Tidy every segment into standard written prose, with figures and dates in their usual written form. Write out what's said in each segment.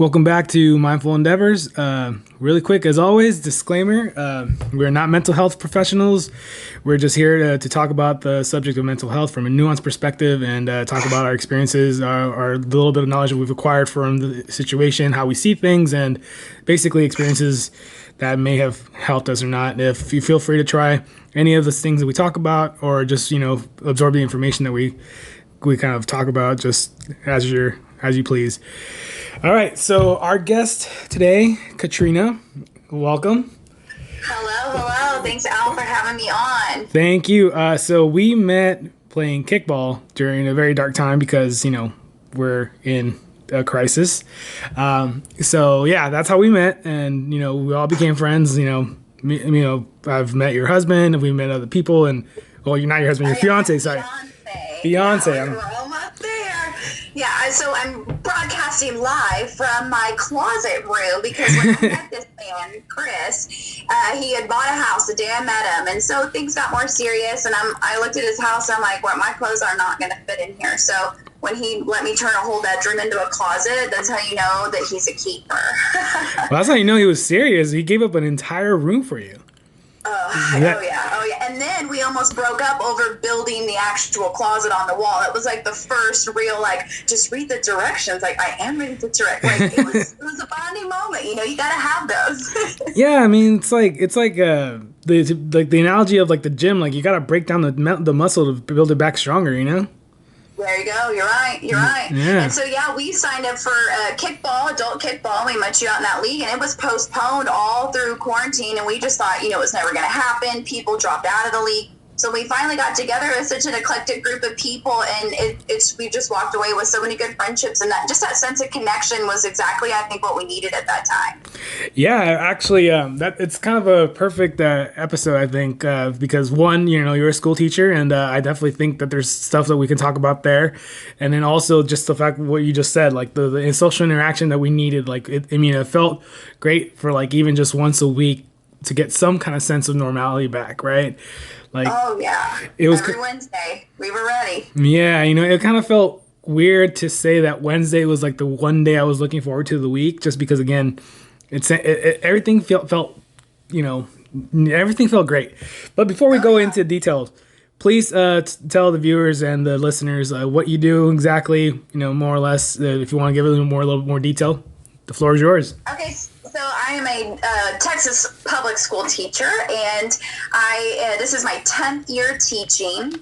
Welcome back to Mindful Endeavors. Really quick, as always, disclaimer, we're not mental health professionals. We're just here to talk about the subject of mental health from a nuanced perspective and talk about our experiences, our little bit of knowledge that we've acquired from the situation, how we see things, and basically experiences that may have helped us or not. If you feel free to try any of the things that we talk about or just, absorb the information that we kind of talk about just as you please. All right, so our guest today, Katrina, welcome. Hello. Thanks, Al, for having me on. Thank you. So we met playing kickball during a very dark time because, we're in a crisis. So yeah, that's how we met, and we all became friends. I've met your husband, and we met other people, and well, you're not your husband, your fiance. Sorry, fiance. Yeah, we're almost there. Yeah, so I'm broadcasting live from my closet room because when I met this man, Chris, he had bought a house the day I met him, and so things got more serious. And I looked at his house, and I'm like, well, my clothes are not going to fit in here. So when he let me turn a whole bedroom into a closet, that's how you know that he's a keeper. Well, that's how you know he was serious. He gave up an entire room for you. Oh yeah. And then we almost broke up over building the actual closet on the wall. It was like the first real, just read the directions. Like, I am reading the directions. It was a bonding moment. You gotta have those. Yeah, I mean, it's like the analogy of like the gym. Like, you gotta break down the muscle to build it back stronger. There you go. You're right. Yeah. And so, we signed up for kickball, adult kickball. We met you out in that league, and it was postponed all through quarantine. And we just thought, it was never going to happen. People dropped out of the league. So we finally got together as such an eclectic group of people, and we just walked away with so many good friendships, and that sense of connection was exactly, I think, what we needed at that time. Yeah, actually, that it's kind of a perfect episode, I think, because one, you're a school teacher, and I definitely think that there's stuff that we can talk about there, and then also just the fact what you just said, like the social interaction that we needed, it felt great for even just once a week to get some kind of sense of normality back, right? It was every Wednesday. We were ready. Yeah, it kind of felt weird to say that Wednesday was like the one day I was looking forward to the week, just because again, everything felt everything felt great. But before we go into details, please tell the viewers and the listeners what you do exactly, more or less. If you want to give a little more detail, the floor is yours. Okay. So I am a Texas public school teacher, and this is my 10th year teaching.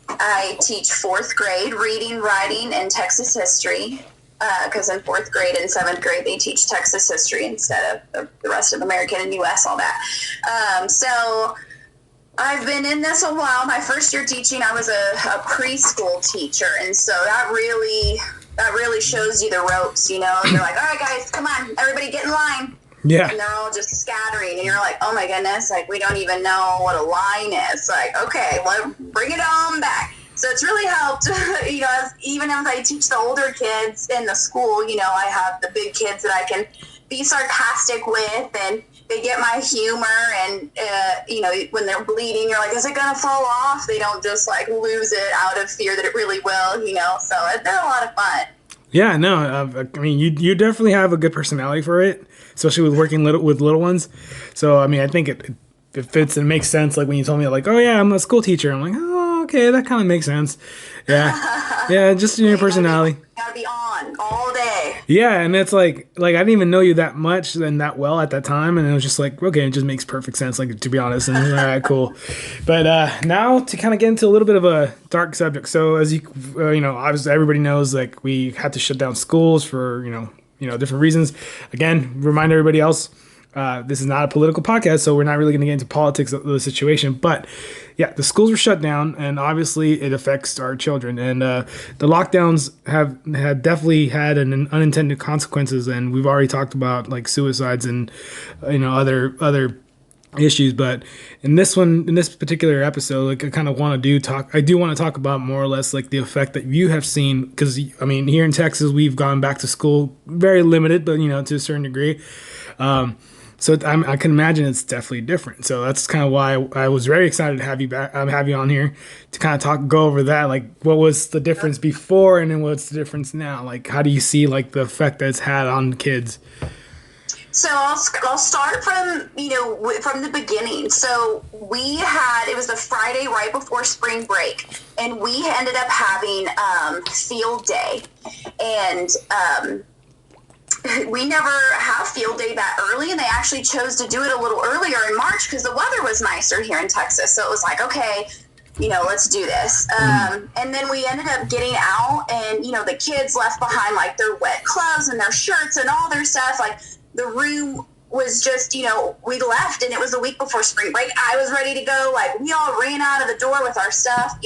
I teach 4th grade reading, writing, and Texas history, because in 4th grade and 7th grade they teach Texas history instead of the rest of American and U.S., all that. So I've been in this a while. My first year teaching, I was a preschool teacher, and so that really shows you the ropes, You're like, all right, guys, come on, everybody get in line. Yeah. And they're all just scattering, and you're like, oh my goodness, we don't even know what a line is. Okay, bring it on back. So it's really helped, even if I teach the older kids in the school, I have the big kids that I can be sarcastic with, and they get my humor, and, when they're bleeding, you're like, is it going to fall off? They don't just lose it out of fear that it really will, so they're a lot of fun. Yeah, no, I mean, you definitely have a good personality for it, especially with working with little ones. So, I mean, I think it fits and makes sense. Like when you told me oh yeah, I'm a school teacher. I'm like, oh, okay, that kind of makes sense. Yeah. Yeah. Just your personality. Gotta be on all day. Yeah. And it's like I didn't even know you that much and that well at that time. And it was just okay, it just makes perfect sense. To be honest, and all right, cool. But now to kind of get into a little bit of a dark subject. So as you, obviously everybody knows, we had to shut down schools for, different reasons. Again, remind everybody else, this is not a political podcast, so we're not really going to get into politics of the situation. But yeah, the schools were shut down, and obviously it affects our children. And the lockdowns have definitely had an unintended consequences. And we've already talked about suicides and other issues. But in this particular episode, I kind of want to talk about more or less the effect that you have seen, because I mean, here in Texas we've gone back to school, very limited, but to a certain degree. So I can imagine it's definitely different. So that's kind of why I was very excited to have you back, have you on here to kind of go over that. Like, what was the difference before, and then what's the difference now? Like, how do you see like the effect that it's had on kids? So I'll start from, from the beginning. So it was the Friday right before spring break, and we ended up having field day. And we never have field day that early, and they actually chose to do it a little earlier in March because the weather was nicer here in Texas. So it was like, okay, let's do this. And then we ended up getting out, and, the kids left behind like their wet clothes and their shirts and all their stuff. Like, the room was just, we left, and it was a week before spring break. I was ready to go. Like, we all ran out of the door with our stuff,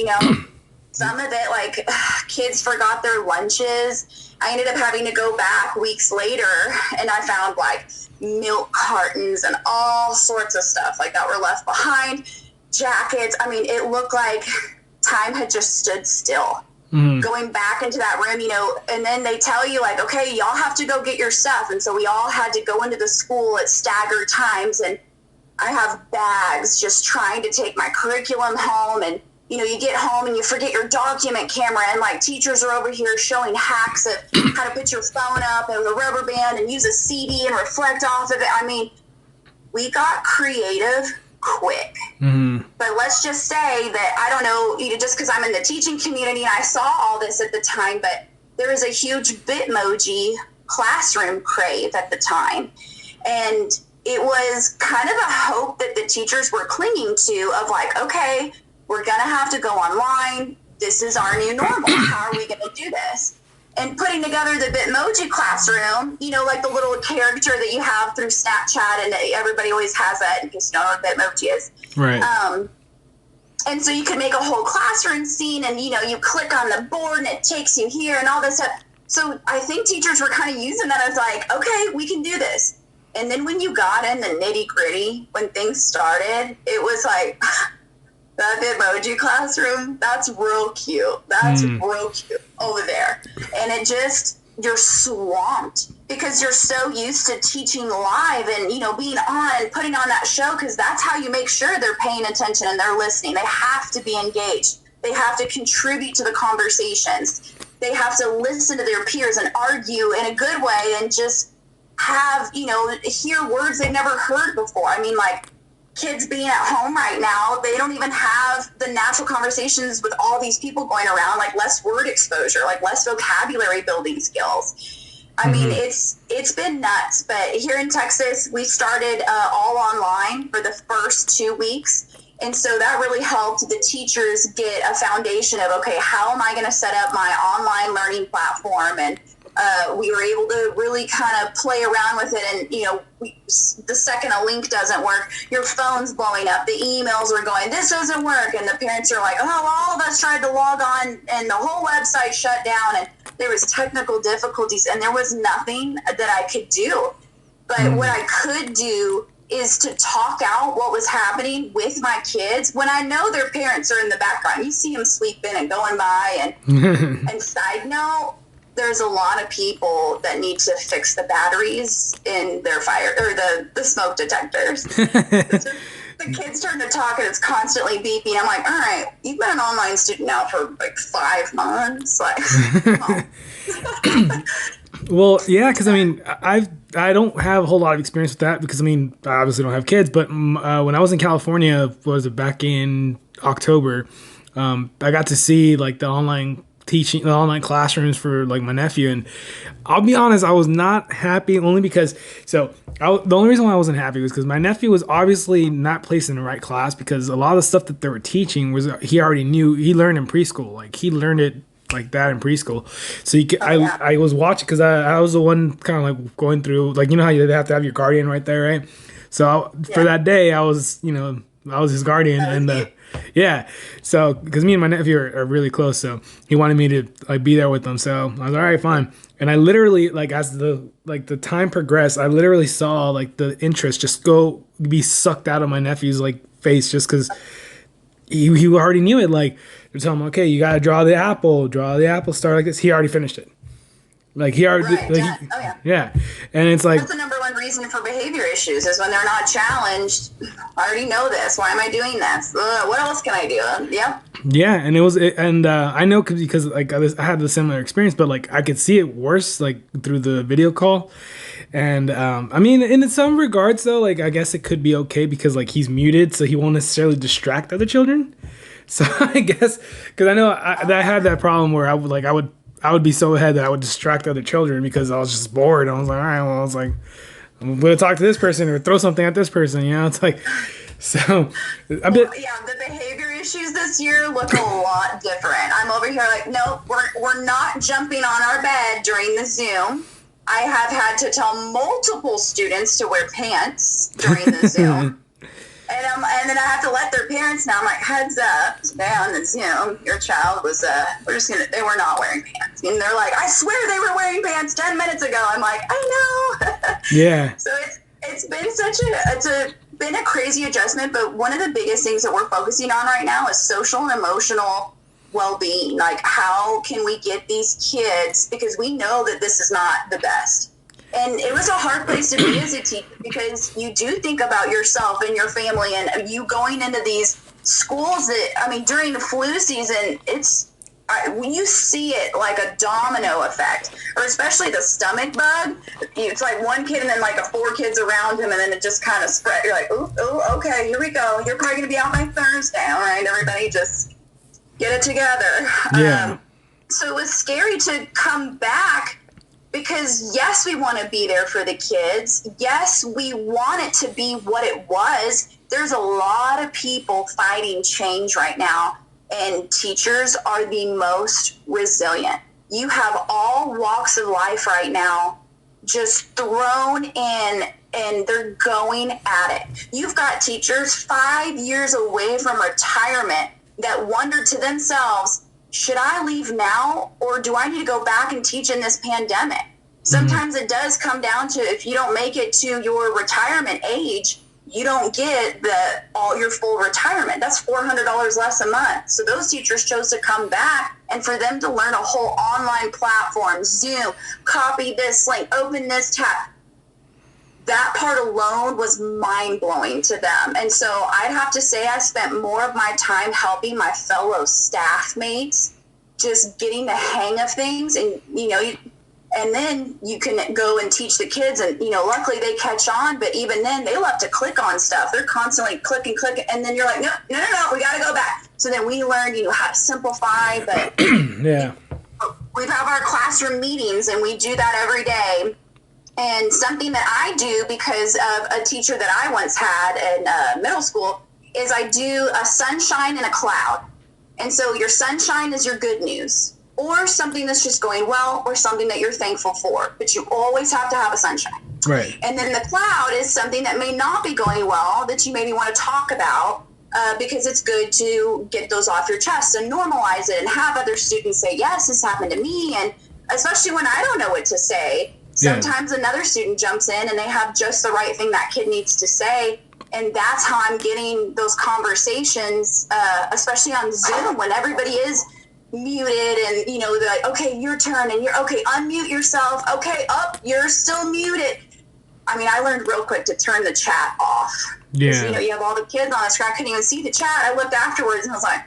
Some of it, like, kids forgot their lunches. I ended up having to go back weeks later, and I found, like, milk cartons and all sorts of stuff, like, that were left behind. Jackets. I mean, it looked like time had just stood still. Going back into that room, and then they tell you, like, okay, y'all have to go get your stuff. And so we all had to go into the school at staggered times, and I have bags just trying to take my curriculum home. And, you get home and you forget your document camera, and like teachers are over here showing hacks of how to put your phone up and the rubber band and use a CD and reflect off of it. I mean, we got creative quick. But let's just say that, I don't know, just because I'm in the teaching community and I saw all this at the time, but there was a huge Bitmoji classroom crave at the time. And it was kind of a hope that the teachers were clinging to of like, okay, we're going to have to go online. This is our new normal. How are we going to do this? And putting together the Bitmoji classroom, like the little character that you have through Snapchat, and everybody always has that in case you don't know what Bitmoji is. Right. And so you could make a whole classroom scene, and, you click on the board and it takes you here and all this stuff. So I think teachers were kind of using that as like, okay, we can do this. And then when you got in the nitty gritty, when things started, it was like, that Bitmoji classroom, that's real cute. That's real cute over there. And it just, you're swamped because you're so used to teaching live and, being on and putting on that show, because that's how you make sure they're paying attention and they're listening. They have to be engaged. They have to contribute to the conversations. They have to listen to their peers and argue in a good way and just have, hear words they've never heard before. I mean, like, kids being at home right now, they don't even have the natural conversations with all these people going around, like less word exposure, like less vocabulary building skills. I mean, it's been nuts. But here in Texas, we started all online for the first 2 weeks. And so that really helped the teachers get a foundation of, okay, how am I going to set up my online learning platform? And we were able to really kind of play around with it. And, the second a link doesn't work, your phone's blowing up, the emails are going, this doesn't work. And the parents are like, oh, all of us tried to log on and the whole website shut down. And there was technical difficulties, and there was nothing that I could do. But what I could do is to talk out what was happening with my kids when I know their parents are in the background. You see them sweeping and going by. And side note, there's a lot of people that need to fix the batteries in their fire or the smoke detectors. The kids turn to talk and it's constantly beeping. I'm like, all right, you've been an online student now for like 5 months. Like, Well, yeah, because I mean, I don't have a whole lot of experience with that because I mean, I obviously don't have kids. But when I was in California, was it back in October? I got to see like the online teaching, the online classrooms for like my nephew, and I'll be honest, I was not happy only because the only reason why I wasn't happy was because my nephew was obviously not placed in the right class because a lot of the stuff that they were teaching was he already knew. He learned in preschool, like he learned it like that in preschool. So I was watching because I was the one kind of like going through, like, you know how you have to have your guardian right there, right? So for that day, I was his guardian, and yeah. So because me and my nephew are really close, so he wanted me to like be there with them. So I was like, all right, fine. And I literally, like, as the time progressed, I literally saw like the interest just be sucked out of my nephew's like face just because he already knew it. Like, they're telling him, okay, you got to draw the apple star like this. He already finished it. Like, he already, right, yeah. And it's like, that's the number one reason reason for behavior issues is when they're not challenged. I already know this. Why am I doing this? What else can I do? Yep. Yeah, and I know because like I had the similar experience, but like I could see it worse like through the video call, and I mean in some regards though, like I guess it could be okay because like he's muted, so he won't necessarily distract other children. So I guess because I know I had that problem where I would be so ahead that I would distract other children because I was just bored. I was like, all right, well, I was like, I'm gonna talk to this person or throw something at this person. You know, it's like so a bit. Yeah, the behavior issues this year look a lot different. I'm over here like, no, we're not jumping on our bed during the Zoom. I have had to tell multiple students to wear pants during the Zoom. And then I have to let their parents know. I'm like, heads up, today on the Zoom, your child was, they were not wearing pants. And they're like, I swear they were wearing pants 10 minutes ago. I'm like, I know. Yeah. So it's been been a crazy adjustment, but one of the biggest things that we're focusing on right now is social and emotional well-being. Like, how can we get these kids, because we know that this is not the best. And it was a hard place to be as a teacher because you do think about yourself and your family and you going into these schools that, I mean, during the flu season, when you see it like a domino effect, or especially the stomach bug, it's like one kid and then like 4 kids around him and then it just kind of spread. You're like, oh, okay, here we go. You're probably going to be out by Thursday. All right, everybody just get it together. Yeah. So it was scary to come back. Because, yes, we want to be there for the kids. Yes, we want it to be what it was. There's a lot of people fighting change right now, and teachers are the most resilient. You have all walks of life right now just thrown in, and they're going at it. You've got teachers 5 years away from retirement that wonder to themselves, should I leave now or do I need to go back and teach in this pandemic? Sometimes it does come down to, if you don't make it to your retirement age, you don't get all your full retirement. That's $400 less a month. So those teachers chose to come back, and for them to learn a whole online platform, Zoom, copy this link, open this tab, that part alone was mind-blowing to them. And so I'd have to say I spent more of my time helping my fellow staff mates, just getting the hang of things. And, and then you can go and teach the kids and, luckily they catch on. But even then, they love to click on stuff. They're constantly clicking. And then you're like, no, we got to go back. So then we learned, how to simplify. But yeah, we have our classroom meetings and we do that every day. And something that I do because of a teacher that I once had in middle school is I do a sunshine and a cloud. And so your sunshine is your good news, or something that's just going well, or something that you're thankful for. But you always have to have a sunshine. Right. And then the cloud is something that may not be going well that you maybe want to talk about because it's good to get those off your chest and normalize it and have other students say, yes, this happened to me. And especially when I don't know what to say. Sometimes another student jumps in and they have just the right thing that kid needs to say. And that's how I'm getting those conversations, especially on Zoom when everybody is muted and, they're like, okay, your turn. And you're okay, unmute yourself. Okay, you're still muted. I mean, I learned real quick to turn the chat off. Yeah. You have all the kids on the screen. I couldn't even see the chat. I looked afterwards and I was like,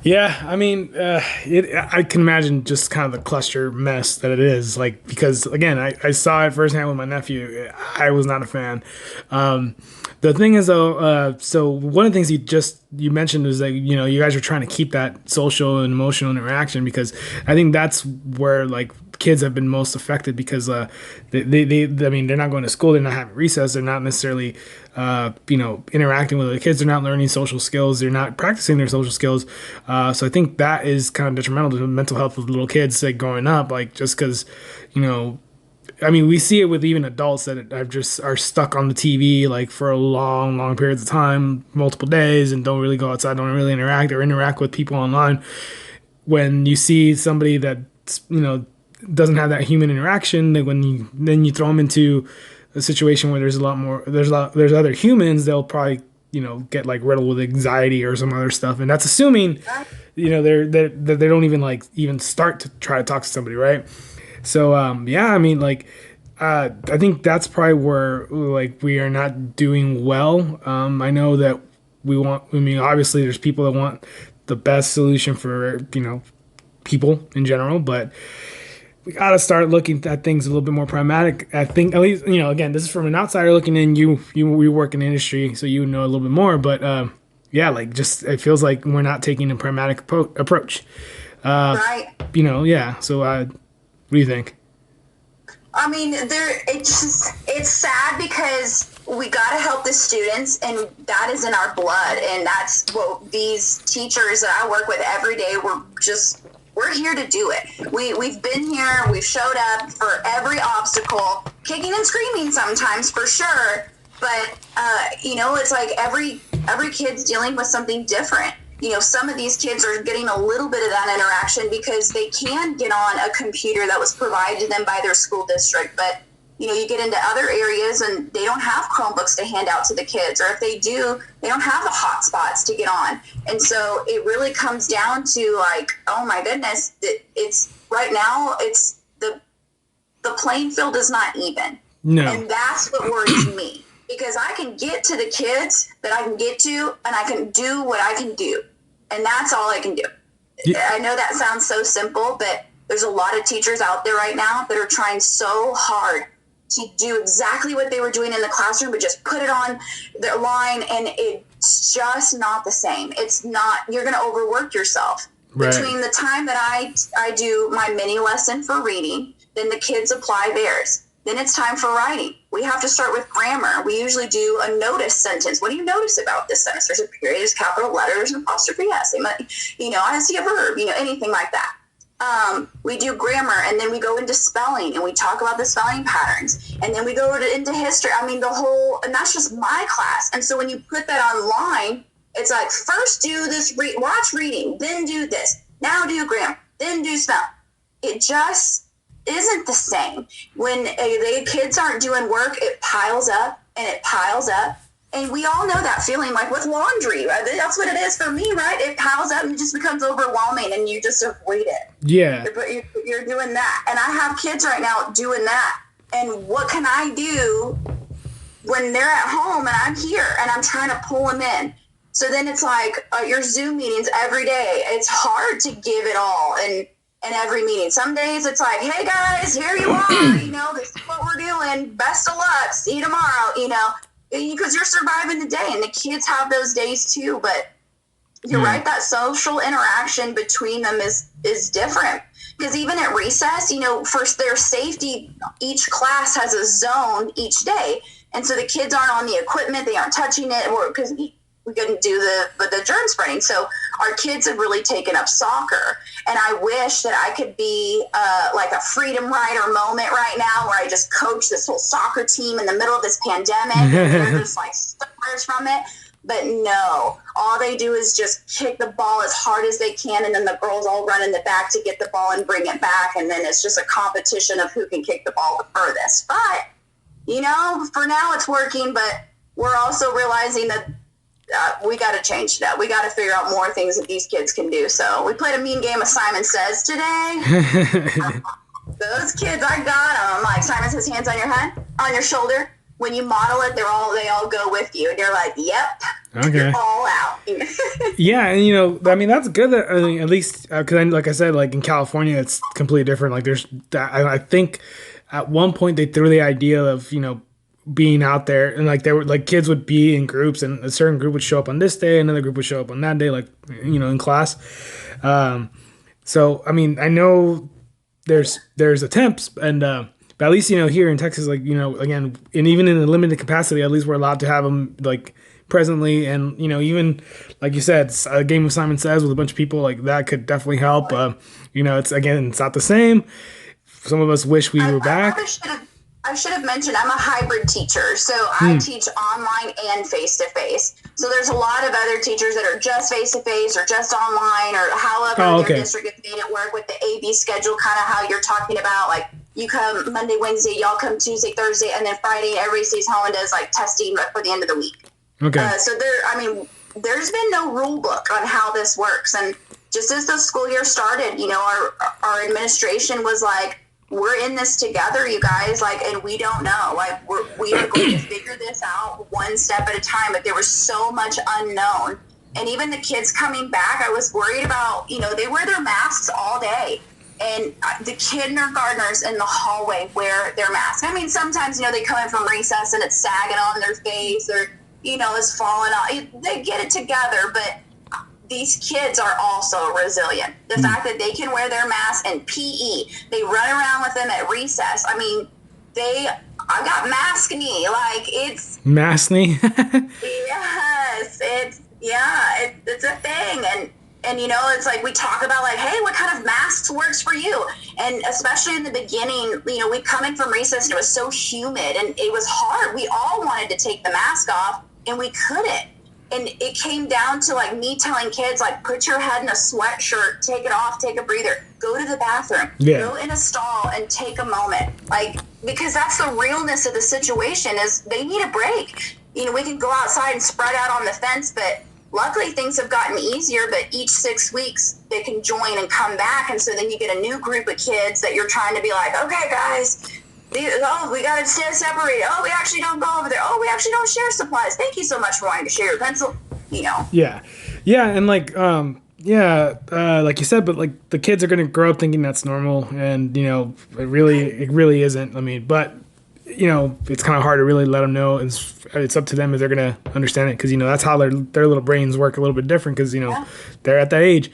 Yeah, I mean, I can imagine just kind of the cluster mess that it is, like, because again, I saw it firsthand with my nephew. I was not a fan. The thing is though, so one of the things you mentioned is that, you guys are trying to keep that social and emotional interaction, because I think that's where like kids have been most affected, because I mean, they're not going to school, they're not having recess, they're not necessarily interacting with other kids, they're not learning social skills, they're not practicing their social skills. So I think that is kind of detrimental to the mental health of little kids, like growing up, like just because, I mean, we see it with even adults that are stuck on the TV like for a long periods of time, multiple days, and don't really go outside, don't really interact with people online. When you see somebody that doesn't have that human interaction, that then you throw them into a situation where there's other humans, they'll probably get like riddled with anxiety or some other stuff, and that's assuming they don't even start to try to talk to somebody, right? So I mean, like, I think that's probably where like we are not doing well. I know that we want. I mean, obviously, there's people that want the best solution for people in general, but we got to start looking at things a little bit more pragmatic. I think at least again, this is from an outsider looking in. We work in the industry, so you know a little bit more. But yeah, like just it feels like we're not taking a pragmatic approach. Right. Yeah. So what do you think? I mean, it's sad because we got to help the students, and that is in our blood, and that's what these teachers that I work with every day. We're here to do it. We've been here. We've showed up for every obstacle, kicking and screaming sometimes for sure. But it's like every kid's dealing with something different. Some of these kids are getting a little bit of that interaction because they can get on a computer that was provided to them by their school district. But, you get into other areas and they don't have Chromebooks to hand out to the kids. Or if they do, they don't have the hotspots to get on. And so it really comes down to like, oh my goodness, it's right now, it's the playing field is not even. No. And that's what worries me. Because I can get to the kids that I can get to, and I can do what I can do. And that's all I can do. Yeah. I know that sounds so simple, but there's a lot of teachers out there right now that are trying so hard to do exactly what they were doing in the classroom, but just put it on their line, and it's just not the same. It's not, you're going to overwork yourself. Right. Between the time that I do my mini lesson for reading, then the kids apply theirs. Then it's time for writing. We have to start with grammar. We usually do a notice sentence. What do you notice about this sentence? There's a period, there's capital letters, an apostrophe S. I see a verb, anything like that. We do grammar, and then we go into spelling, and we talk about the spelling patterns. And then we go into history. I mean, and that's just my class. And so when you put that online, it's like, first do this, watch reading, then do this. Now do grammar, then do spelling. It just isn't the same. When the kids aren't doing work, it piles up and it piles up. And we all know that feeling, like with laundry. Right? That's what it is for me, right? It piles up and it just becomes overwhelming, and you just avoid it. Yeah. You're doing that. And I have kids right now doing that. And what can I do when they're at home and I'm here and I'm trying to pull them in? So then it's like your Zoom meetings every day. It's hard to give it all. And every meeting. Some days it's like, hey guys, here you are, this is what we're doing. Best of luck. See you tomorrow, because you're surviving the day, and the kids have those days too. But you're right, that social interaction between them is different. Because even at recess, for their safety, each class has a zone each day. And so the kids aren't on the equipment, they aren't touching it, or because we couldn't do the germ spreading. So our kids have really taken up soccer. And I wish that I could be like a freedom rider moment right now, where I just coach this whole soccer team in the middle of this pandemic. And they're just like stars from it. But no, all they do is just kick the ball as hard as they can. And then the girls all run in the back to get the ball and bring it back. And then it's just a competition of who can kick the ball the furthest. But, for now it's working. But we're also realizing that we got to change that. We got to figure out more things that these kids can do. So we played a mean game of Simon Says today. Those kids, I got them. Like, Simon Says, hands on your head, on your shoulder. When you model it, they all go with you. And you're like, yep, okay, you're all out. Yeah, and I mean, that's good. That, I mean, at least because, like I said, like in California, it's completely different. Like there's, I think at one point they threw the idea of being out there, and like they were like kids would be in groups, and a certain group would show up on this day, another group would show up on that day, like in class. So I mean, I know there's attempts, and but at least here in Texas, like again, and even in a limited capacity, at least we're allowed to have them like presently, and even like you said, a game of Simon Says with a bunch of people, like that could definitely help. It's not the same. Some of us wish we were back. I should have mentioned I'm a hybrid teacher, so I teach online and face-to-face. So there's a lot of other teachers that are just face-to-face or just online, or however their district has made it work with the AB schedule, kind of how you're talking about, like you come Monday, Wednesday, y'all come Tuesday, Thursday, and then Friday everybody stays home and does like testing for the end of the week. Okay. So there's been no rule book on how this works. And just as the school year started, our administration was like, we're in this together, you guys, like, and we don't know, like, we are going to figure this out one step at a time. But there was so much unknown. And even the kids coming back, I was worried about, they wear their masks all day. And the kindergartners in the hallway wear their masks. I mean, sometimes, they come in from recess and it's sagging on their face, or, it's falling off. They get it together, but these kids are also resilient. The fact that they can wear their masks and PE, they run around with them at recess. I mean, I got mask knee. Like, it's mask knee. yes, it's a thing. And it's like we talk about, like, hey, what kind of masks works for you? And especially in the beginning, we come in from recess and it was so humid and it was hard. We all wanted to take the mask off and we couldn't. And it came down to, like, me telling kids, like, put your head in a sweatshirt, take it off, take a breather, go to the bathroom, go in a stall and take a moment. Like, because that's the realness of the situation, is they need a break. We can go outside and spread out on the fence, but luckily things have gotten easier. But each 6 weeks they can join and come back. And so then you get a new group of kids that you're trying to be like, okay, guys, we got to stay separated. Oh, we actually don't go over there. Oh, we actually don't share supplies. Thank you so much for wanting to share your pencil. Yeah, and like, like you said, but like the kids are going to grow up thinking that's normal, and it really isn't. I mean, but it's kind of hard to really let them know. It's up to them if they're going to understand it, because that's how their little brains work a little bit different, because they're at that age.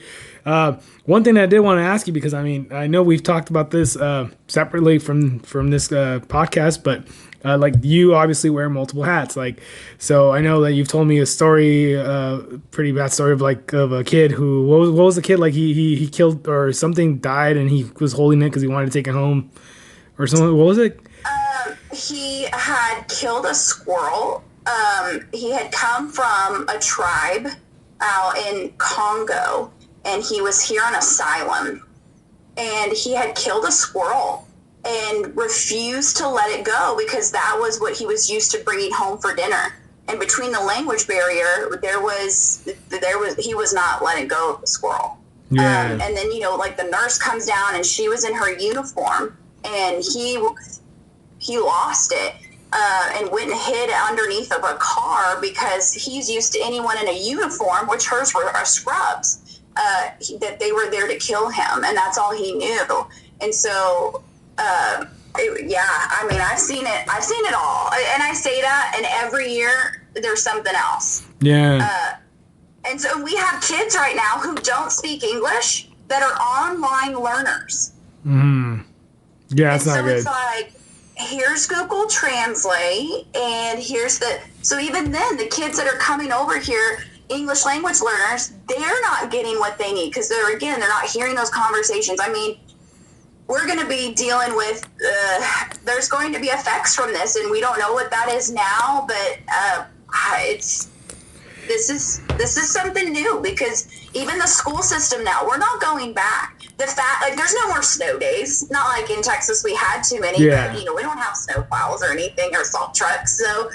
One thing that I did want to ask you, because I know we've talked about this separately from this podcast, but like, you obviously wear multiple hats. Like, so I know that you've told me a story, pretty bad story of a kid who, what was the kid, like, he killed, or something died, and he was holding it because he wanted to take it home or something. What was it? He had killed a squirrel. He had come from a tribe out in Congo, and he was here on asylum, and he had killed a squirrel and refused to let it go, because that was what he was used to bringing home for dinner. And between the language barrier, he was not letting go of the squirrel. Yeah. And then, like, the nurse comes down and she was in her uniform, and he lost it. And went and hid underneath of a car, because he's used to anyone in a uniform, which hers were scrubs, that they were there to kill him, and that's all he knew. And so, I've seen it all, and I say that, and every year there's something else. Yeah. And so we have kids right now who don't speak English that are online learners. Yeah, it's not good. It's like, here's Google Translate, and so even then, the kids that are coming over here, English language learners, they're not getting what they need, because they're not hearing those conversations. I mean, we're going to be dealing with, there's going to be effects from this, and we don't know what that is now, but this is something new, because even the school system now, we're not going back. There's no more snow days. Not like in Texas we had too many, but we don't have snow plows or anything, or salt trucks. So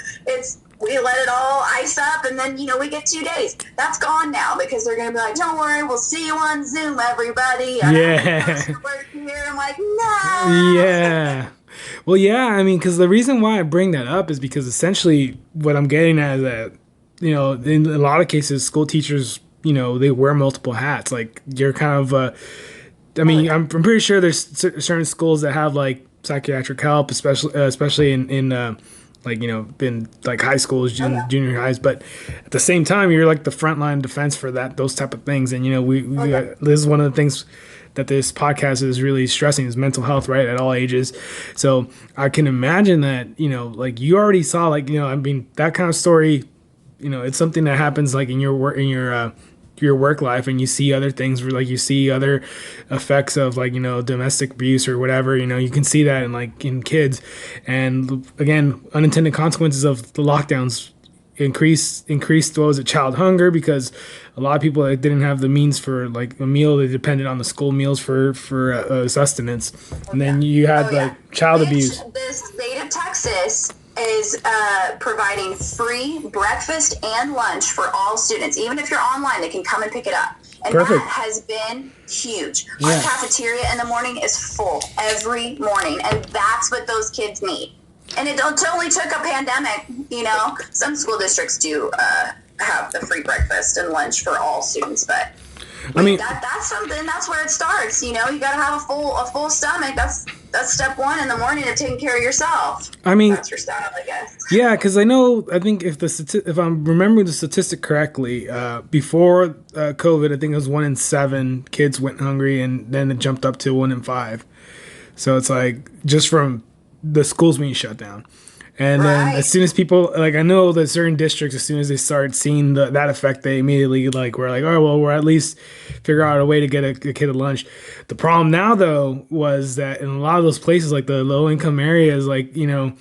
we let it all ice up, and then we get 2 days. That's gone now, because they're gonna be like, don't worry, we'll see you on Zoom, everybody. Yeah. I'm like, no. Yeah. Well, yeah. I mean, because the reason why I bring that up is because essentially what I'm getting at is that in a lot of cases, school teachers, they wear multiple hats. Like, you're kind of I'm pretty sure there's certain schools that have like psychiatric help, especially in in like high schools, junior highs. But at the same time, you're like the frontline defense for those type of things. And this is one of the things that this podcast is really stressing, is mental health, right, at all ages. So I can imagine that like, you already saw, like, that kind of story. It's something that happens, like, in your work, your work life, and you see other things, where, like, you see other effects of, like, domestic abuse or whatever. You can see that in kids, and again, unintended consequences of the lockdowns increased child hunger, because a lot of people that didn't have the means for like a meal, they depended on the school meals for sustenance. And then you had child abuse. The state of Texas is providing free breakfast and lunch for all students. Even if you're online, they can come and pick it up. And Perfect. that has been huge. Yeah. Our cafeteria in the morning is full every morning, and that's what those kids need. And it only took a pandemic, you know. Some school districts do have the free breakfast and lunch for all students, but I mean, that's something. That's where it starts. You know, you got to have a full stomach. That's step one in the morning of taking care of yourself. I mean, that's your style, I guess. Yeah, because I think if I'm remembering the statistic correctly, before COVID, I think it was 1 in 7 kids went hungry, and then it jumped up to 1 in 5. So it's like just from the schools being shut down. And then as soon as people, like, I know that certain districts, as soon as they started seeing that effect, they immediately were like, oh, well, we're at least figure out a way to get a kid a lunch. The problem now, though, was that in a lot of those places, like the low income areas, like, you know,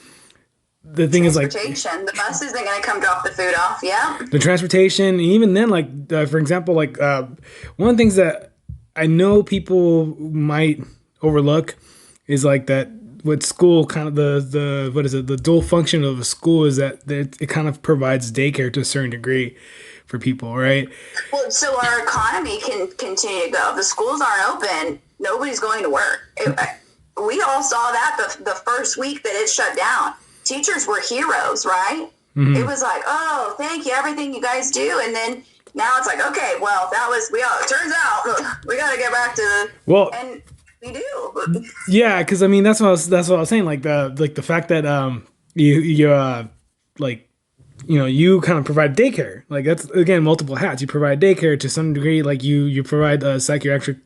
the thing is, like, the bus isn't going to come drop the food off. Yeah. The transportation, even then, like, for example, like, one of the things that I know people might overlook is like that with school, kind of the dual function of a school is that it kind of provides daycare to a certain degree for people, right? Well, so our economy can continue to go. If the schools aren't open, nobody's going to work. We all saw that the first week that it shut down. Teachers were heroes, right? Mm-hmm. It was like, oh, thank you, everything you guys do. And then now it's like, okay, well, it turns out we got to get back to and we do. Yeah, because I mean that's what I was saying. Like the fact that you kind of provide daycare. Like that's again multiple hats. You provide daycare to some degree. Like you provide psychiatric,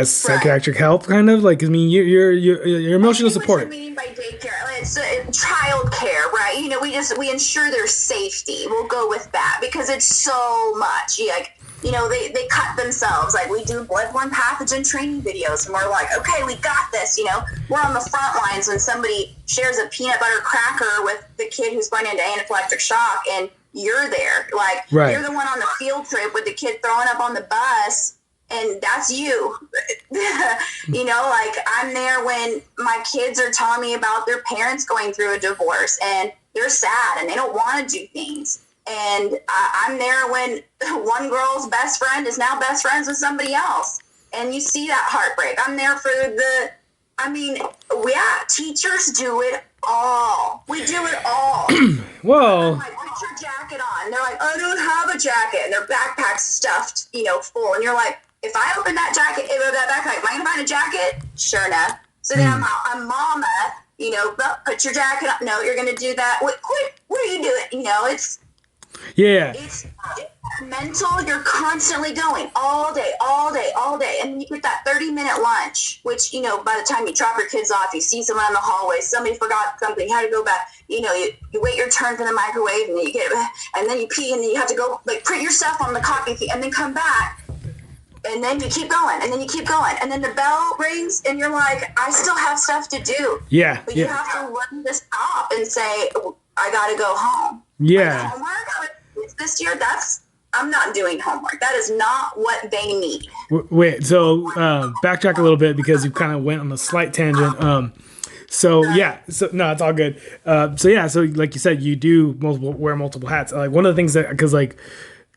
psychiatric help, kind of like. I mean, your emotional support. What you mean by daycare? It's child care, right? You know, we ensure their safety. We'll go with that because it's so much. They cut themselves. Like, we do bloodborne pathogen training videos, and we're like, okay, we got this. You know, we're on the front lines when somebody shares a peanut butter cracker with the kid who's going into anaphylactic shock, and you're there. Like, you're the one on the field trip with the kid throwing up on the bus, and that's you. Like, I'm there when my kids are telling me about their parents going through a divorce, and they're sad, and they don't want to do things. And I'm there when one girl's best friend is now best friends with somebody else. And you see that heartbreak. I'm there for teachers do it all. We do it all. Whoa. I'm like, put your jacket on. And they're like, I don't have a jacket. And their backpack's stuffed, full. And you're like, if I open that backpack, am I going to find a jacket? Sure enough. So then I'm mama, put your jacket on. No, you're going to do that. What are you doing? It's mental. You're constantly going all day. And you get that 30-minute lunch, which, by the time you drop your kids off, you see someone in the hallway, somebody forgot something, had to go back. You wait your turn for the microwave, and then you pee, and then you have to go, print your stuff on the copy thing, and then come back. And then you keep going, and then you keep going. And then the bell rings, and you're like, I still have stuff to do. Yeah. But you have to learn to stop and say, I got to go home. Yeah. Homework this year, I'm not doing homework. That is not what they need. Wait, so backtrack a little bit because you kind of went on a slight tangent. No, it's all good. So like you said, you do wear multiple hats. Like one of the things that, because like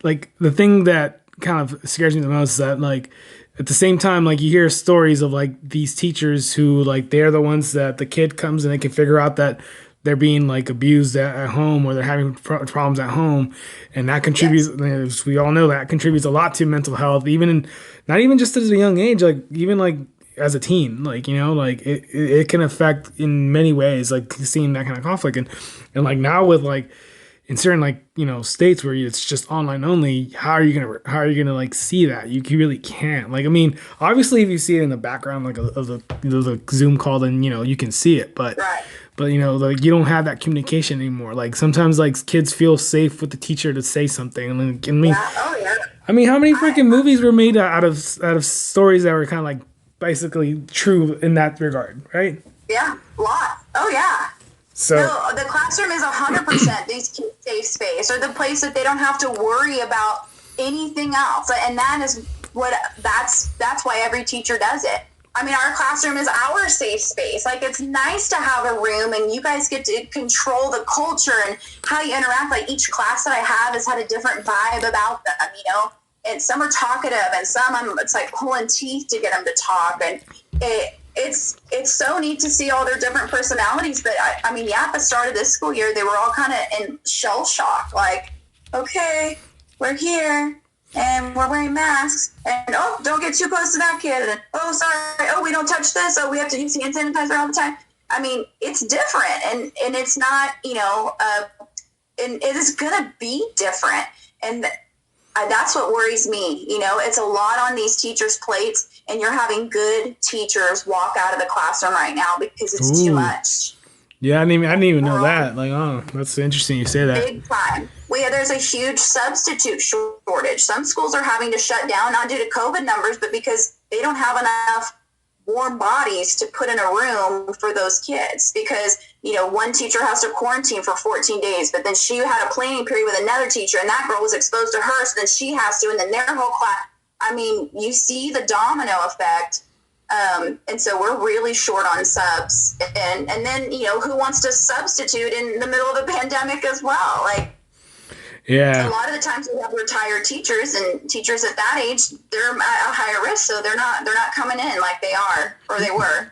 the thing that kind of scares me the most is that like at the same time, like you hear stories of like these teachers who like they're the ones that the kid comes and they can figure out that they're being like abused at home or they're having problems at home, and that contributes. Yes. We all know that contributes a lot to mental health, not even just as a young age, like even like as a teen, like like it can affect in many ways, like seeing that kind of conflict, and like now with like in certain like states where it's just online only, how are you gonna like see that? You really can't. Like, I mean, obviously if you see it in the background like of the Zoom call, then you can see it, but. Right. But like you don't have that communication anymore. Like sometimes, like kids feel safe with the teacher to say something. And I mean, how many freaking movies were made out of stories that were kind of like basically true in that regard, right? Yeah, a lot. Oh yeah. So the classroom is 100% these kids' safe space, or the place that they don't have to worry about anything else. And that is that's why every teacher does it. I mean, our classroom is our safe space. Like, it's nice to have a room and you guys get to control the culture and how you interact. Like, each class that I have has had a different vibe about them, and some are talkative, and it's like pulling teeth to get them to talk. And it's so neat to see all their different personalities. But I mean, yeah, at the start of this school year, they were all kind of in shell shock. Like, okay, we're here and we're wearing masks, and oh, don't get too close to that kid. And oh, sorry, oh, we don't touch this. Oh, we have to use hand sanitizer all the time. I mean, it's different, and it's not, and it is gonna be different, and that's what worries me. It's a lot on these teachers' plates, and you're having good teachers walk out of the classroom right now because it's too much. Yeah, I didn't even know that. Like, oh, that's interesting you say that. Big time. There's a huge substitute shortage. Some schools are having to shut down, not due to COVID numbers, but because they don't have enough warm bodies to put in a room for those kids, because one teacher has to quarantine for 14 days, but then she had a planning period with another teacher, and that girl was exposed to her, so then she has to, and then their whole class. I mean, you see the domino effect. And so we're really short on subs, and then who wants to substitute in the middle of a pandemic as well? Like, yeah, a lot of the times we have retired teachers, and teachers at that age, they're at a higher risk, so they're not coming in like they are or they were.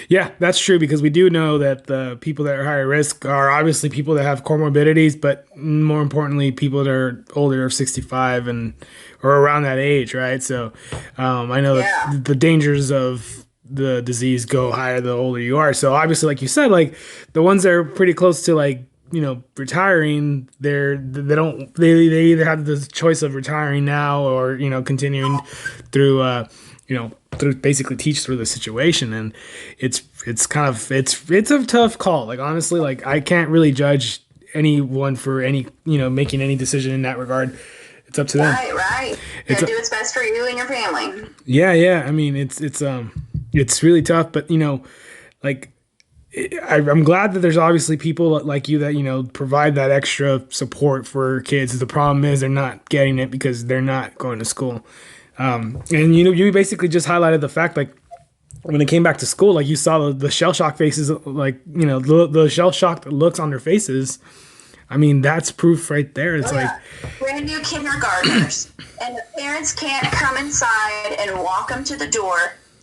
Yeah, that's true, because we do know that the people that are higher risk are obviously people that have comorbidities, but more importantly, people that are older, 65 and or around that age, right? So I know that the dangers of the disease go higher the older you are. So obviously, like you said, like the ones that are pretty close to like retiring, they either have the choice of retiring now or continuing through through basically teach through the situation. And it's a tough call. Like, honestly, like I can't really judge anyone for any making any decision in that regard. It's up to them. Right. You gotta do what's best for you and your family. Yeah. I mean, it's really tough, but like I'm glad that there's obviously people like you that provide that extra support for kids. The problem is they're not getting it because they're not going to school. And you basically just highlighted the fact, like, when they came back to school, like you saw the shell shock faces, like the shell shocked looks on their faces. I mean, that's proof right there. It's like brand new kindergartners, and the parents can't come inside and walk them to the door,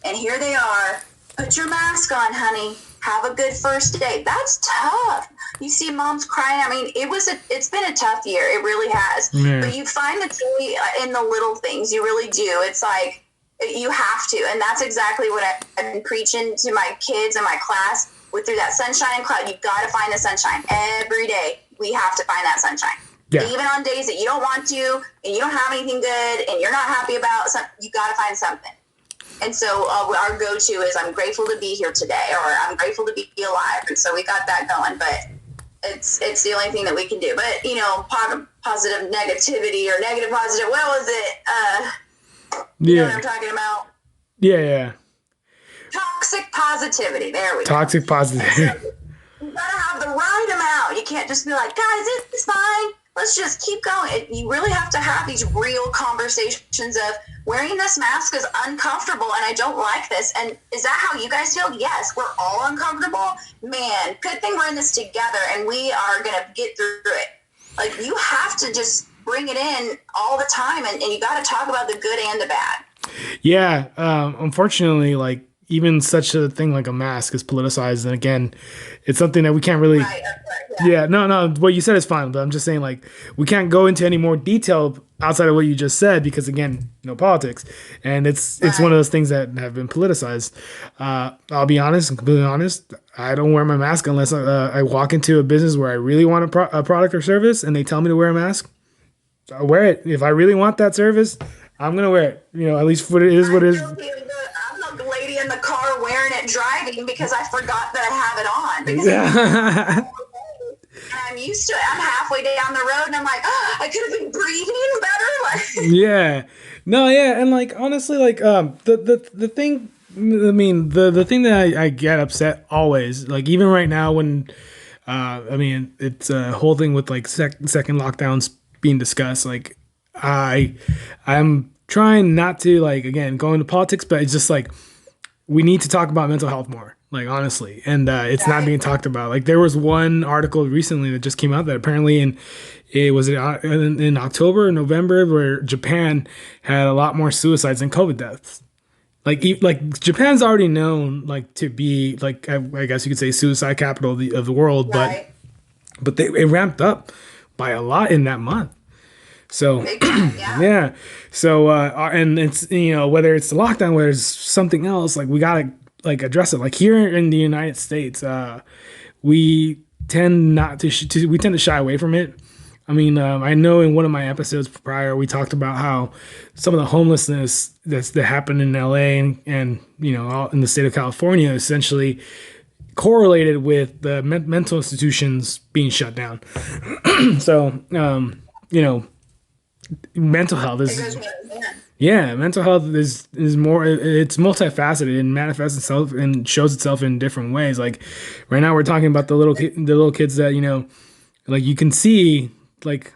and here they are. Put your mask on, honey. Have a good first day. That's tough. You see moms crying. I mean, it's been a tough year. It really has. Yeah. But you find the joy in the little things. You really do. It's like you have to, and that's exactly what I've been preaching to my kids and my class. Through that sunshine and cloud, you've got to find the sunshine every day. We have to find that sunshine. Yeah. Even on days that you don't want to, and you don't have anything good, and you're not happy about something, you got to find something. And so our go-to is, I'm grateful to be here today, or I'm grateful to be alive. And so we got that going, but it's the only thing that we can do. But, positive negativity or negative positive, what was it? You know what I'm talking about? Yeah. Toxic positivity. There we go. Toxic positivity. So you gotta have the right amount. You can't just be like, guys, it's fine. Let's just keep going. You really have to have these real conversations of, wearing this mask is uncomfortable and I don't like this. And is that how you guys feel? Yes, we're all uncomfortable. Man, good thing we're in this together and we are going to get through it. Like, you have to just bring it in all the time, and you got to talk about the good and the bad. Yeah. Unfortunately, like, even such a thing like a mask is politicized. And again, it's something that we can't really, no, what you said is fine, but I'm just saying, like, we can't go into any more detail outside of what you just said, because again, politics, and it's one of those things that have been politicized. I'll be honest, completely honest. I don't wear my mask unless I walk into a business where I really want a product or service and they tell me to wear a mask. I wear it. If I really want that service, I'm going to wear it. At least what it is, what it is. Lady in the car wearing it driving because I forgot that I have it on. I'm used to it. I'm halfway down the road and I'm like, oh, I could have been breathing better. Yeah. No, yeah. And like, honestly, like, the thing, I mean, the thing that I get upset always, like, even right now when, it's a whole thing with like second lockdowns being discussed. Like, I'm trying not to, like, again, go into politics, but it's just like, we need to talk about mental health more. like honestly, and it's not Right. being talked about. Like there was one article recently that just came out that apparently it was in October or November where Japan had a lot more suicides than COVID deaths. Like Japan's already known like to be like I guess you could say suicide capital of the world, Right. but they it ramped up by a lot in that month. So Big time. Yeah. yeah, so and it's whether it's the lockdown, whether it's something else, like we gotta like address it. Like here in the United States, we tend not we tend to shy away from it. I mean, I know in one of my episodes prior, we talked about how some of the homelessness that happened in LA and all in the state of California essentially correlated with the mental institutions being shut down. So, you know, mental health It goes is hand in hand. yeah, mental health is more it's multifaceted and manifests itself and shows itself in different ways. Like right now, we're talking about the little kids that like you can see like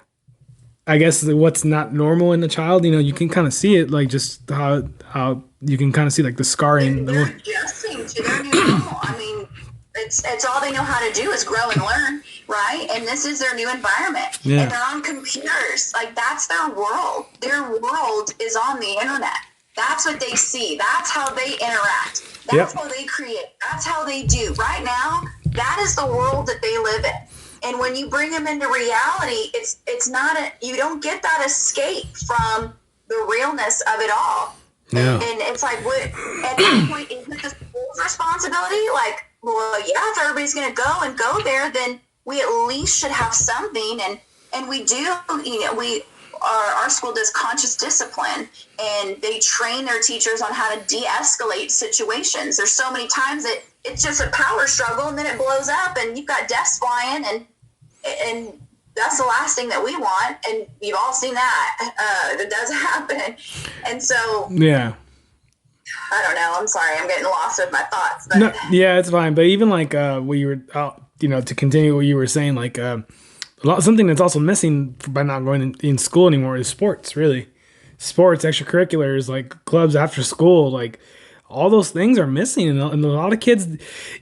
I guess what's not normal in a child, you can kind of see it, like just how you can kind of see like the scarring. They're adjusting to their new normal. I mean, it's all they know how to do is grow and learn, right? And this is their new environment. Yeah. And they're on computers. Like that's their world. Their world is on the internet. That's what they see. That's how they interact. That's Yep. how they create. That's how they do. Right now, that is the world that they live in. And when you bring them into reality, it's not you don't get that escape from the realness of it all. Yeah. And it's like, what at that point is it the school's responsibility? Like, well, yeah, if everybody's going to go there, then we at least should have something. And we do, our school does conscious discipline, and they train their teachers on how to de-escalate situations. There's so many times that it's just a power struggle, and then it blows up, and you've got desks flying, and that's the last thing that we want, and you've all seen that. That does happen. And so, Yeah. I don't know. I'm sorry. I'm getting lost with my thoughts. But No, yeah, it's fine. But even like what you were, to continue what you were saying, like something that's also missing by not going in school anymore is sports. Really, sports, extracurriculars, like clubs after school, like all those things are missing, and a lot of kids,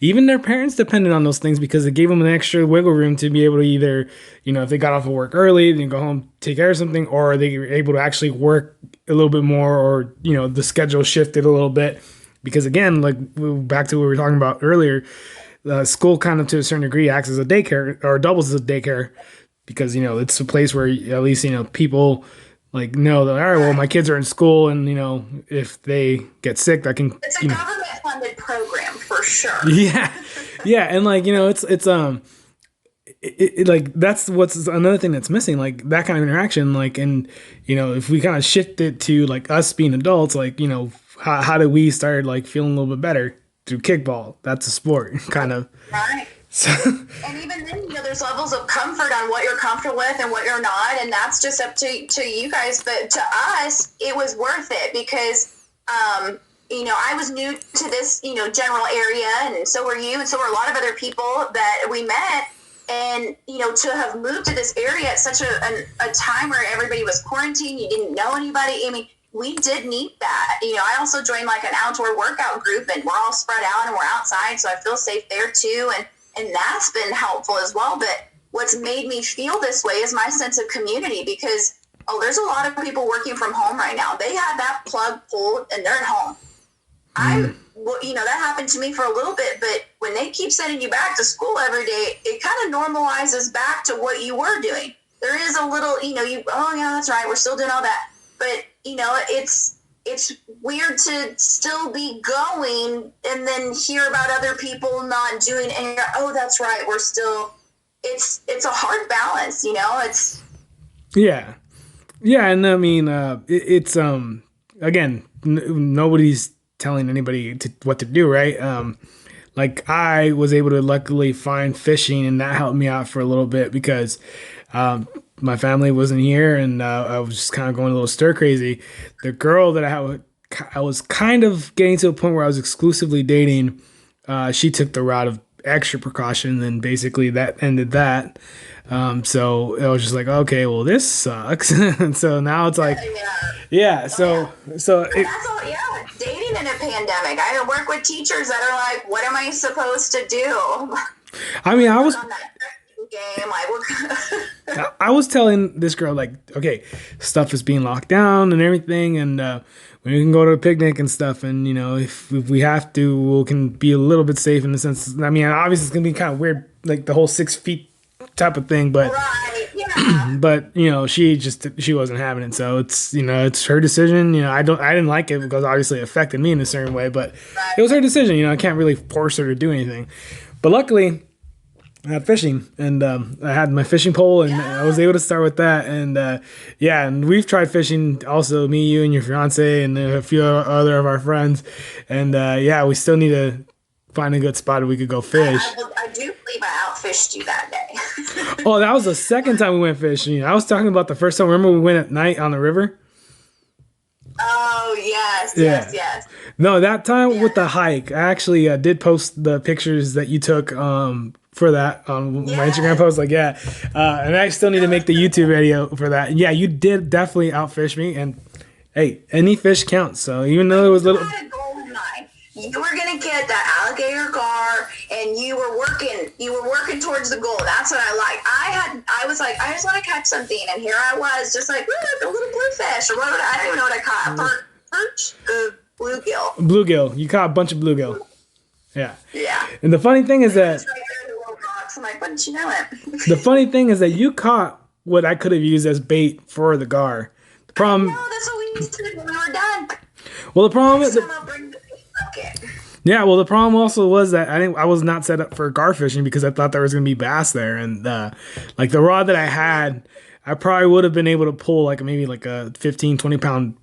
even their parents, depended on those things because it gave them an extra wiggle room to be able to either, if they got off of work early, then go home, take care of something, or they were able to actually work a little bit more, or the schedule shifted a little bit. Because again, like back to what we were talking about earlier, school kind of to a certain degree acts as a daycare or doubles as a daycare because it's a place where at least people like know that all right, well my kids are in school and if they get sick I can it's a government funded program for sure. yeah and like it's like that's what's another thing that's missing, like that kind of interaction, like, and if we kind of shift it to like us being adults, like how do we start like feeling a little bit better through kickball? That's a sport kind of, Right. so And even then, there's levels of comfort on what you're comfortable with and what you're not, and that's just up to you guys. But to us, it was worth it because, I was new to this, general area, and so were you, and so were a lot of other people that we met. And, to have moved to this area at such a time where everybody was quarantined, you didn't know anybody. I mean, we did need that. I also joined like an outdoor workout group, and we're all spread out and we're outside, so I feel safe there too. And that's been helpful as well. But what's made me feel this way is my sense of community because, there's a lot of people working from home right now. They had that plug pulled and they're at home. That happened to me for a little bit, but when they keep sending you back to school every day, it kind of normalizes back to what you were doing. There is a little, oh yeah, that's right, we're still doing all that. But, it's weird to still be going and then hear about other people not doing it. And oh, that's right, we're still, it's a hard balance, it's. yeah and I mean it's again nobody's telling anybody what to do, right? Like I was able to luckily find fishing, and that helped me out for a little bit because my family wasn't here, and I was just kind of going a little stir crazy. The girl that I was kind of getting to a point where I was exclusively dating, she took the route of extra precaution, and basically that ended that. So I was just like, okay, well this sucks. And so now it's like, yeah. So And that's all, yeah. Dating in a pandemic. I work with teachers that are like, what am I supposed to do? I mean, I was On that game, like, I was telling this girl, like, okay, stuff is being locked down and everything, and we can go to a picnic and stuff, and you know, if we have to, we can be a little bit safe in the sense. I mean, obviously, it's gonna be kind of weird, like the whole 6 feet type of thing, but right, yeah. but you know, she wasn't having it, so it's, you know, it's her decision. You know, I didn't like it because obviously it affected me in a certain way, but Right. it was her decision. You know, I can't really force her to do anything, but luckily. I had fishing, and I had my fishing pole, and I was able to start with that. And yeah, and we've tried fishing also, me, you, and your fiance, and a few other of our friends. And yeah, we still need to find a good spot where we could go fish. I do believe I outfished you that day. Oh, that was the second time we went fishing. I was talking about the first time. Remember we went at night on the river? Oh, yes, Yeah. yes, yes. No, that time with the hike, I actually did post the pictures that you took for that on my Instagram post. Like, yeah. And I still need to make the YouTube video for that. Yeah, you did definitely outfish me. And hey, any fish counts. So even though it was little. You had a goal in mind. You were gonna get that alligator gar, and you were working towards the goal. That's what I like. I was like, I just want to catch something, and here I was, just like, a little bluefish, or what? I don't even know what I caught. Perch, bluegill. Bluegill. You caught a bunch of bluegill. Yeah. Yeah. And the funny thing is that It's right there in the little rocks. I'm like, wouldn't you know it? the funny thing is that you caught what I could have used as bait for the gar. The problem. No, that's what we used to do when we were done. Well, the problem is. Next time I'll bring the fish bucket. Yeah, well, the problem also was that I was not set up for gar fishing because I thought there was gonna be bass there, and like the rod that I had, I probably would have been able to pull like maybe like a 15, 20 pound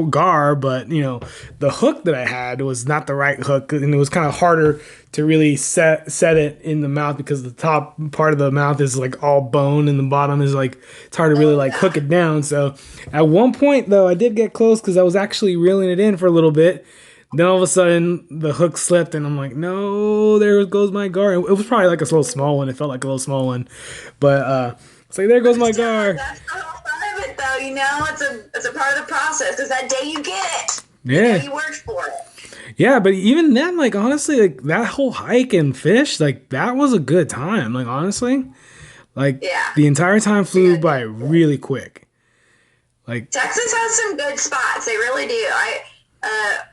gar, but you know, the hook that I had was not the right hook, and it was kind of harder to really set it in the mouth because the top part of the mouth is like all bone and the bottom is like it's hard to really like hook it down. So at one point though, I did get close because I was actually reeling it in for a little bit. Then all of a sudden the hook slipped and I'm like, no, there goes my gar. It was probably like a little small one. It felt like a little small one, but it's like, there goes my gar. That's the whole fun of it, though. You know, it's a part of the process because that day you get it. Yeah. You worked for it. Yeah, but even then, like honestly, like that whole hike and fish, like that was a good time. Like honestly, like the entire time flew by really quick. Like Texas has some good spots. They really do.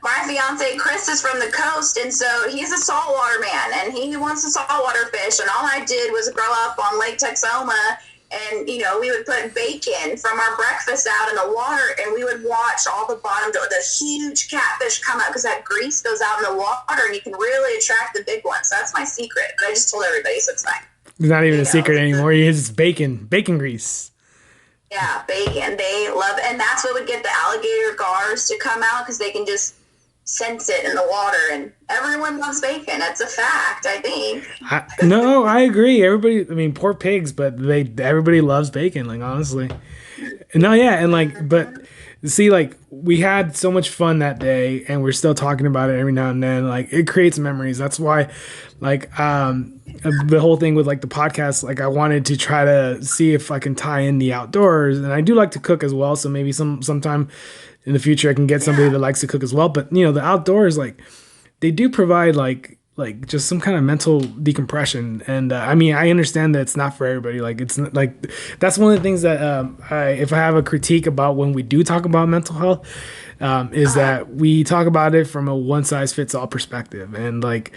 My fiance Chris is from the coast, and so he's a saltwater man, and he wants to saltwater fish. And all I did was grow up on Lake Texoma, and you know we would put bacon from our breakfast out in the water, and we would watch all the the huge catfish come up because that grease goes out in the water, and you can really attract the big ones. So that's my secret. But I just told everybody, so it's fine. It's not even a secret anymore. It's bacon grease. Yeah, bacon. They love it. And that's what would get the alligator gars to come out because they can just sense it in the water. And everyone loves bacon. That's a fact, I think. No, I agree. Everybody, I mean, poor pigs, but everybody loves bacon, like, honestly. No, yeah, and, like, but, see, like, we had so much fun that day, and we're still talking about it every now and then. Like, it creates memories. That's why, like, the whole thing with like the podcast, like I wanted to try to see if I can tie in the outdoors, and I do like to cook as well. So maybe sometime in the future I can get somebody that likes to cook as well. But you know, the outdoors, like they do provide like just some kind of mental decompression. And I mean, I understand that it's not for everybody. Like it's not, like that's one of the things that if I have a critique about when we do talk about mental health. Is that we talk about it from a one size fits all perspective, and like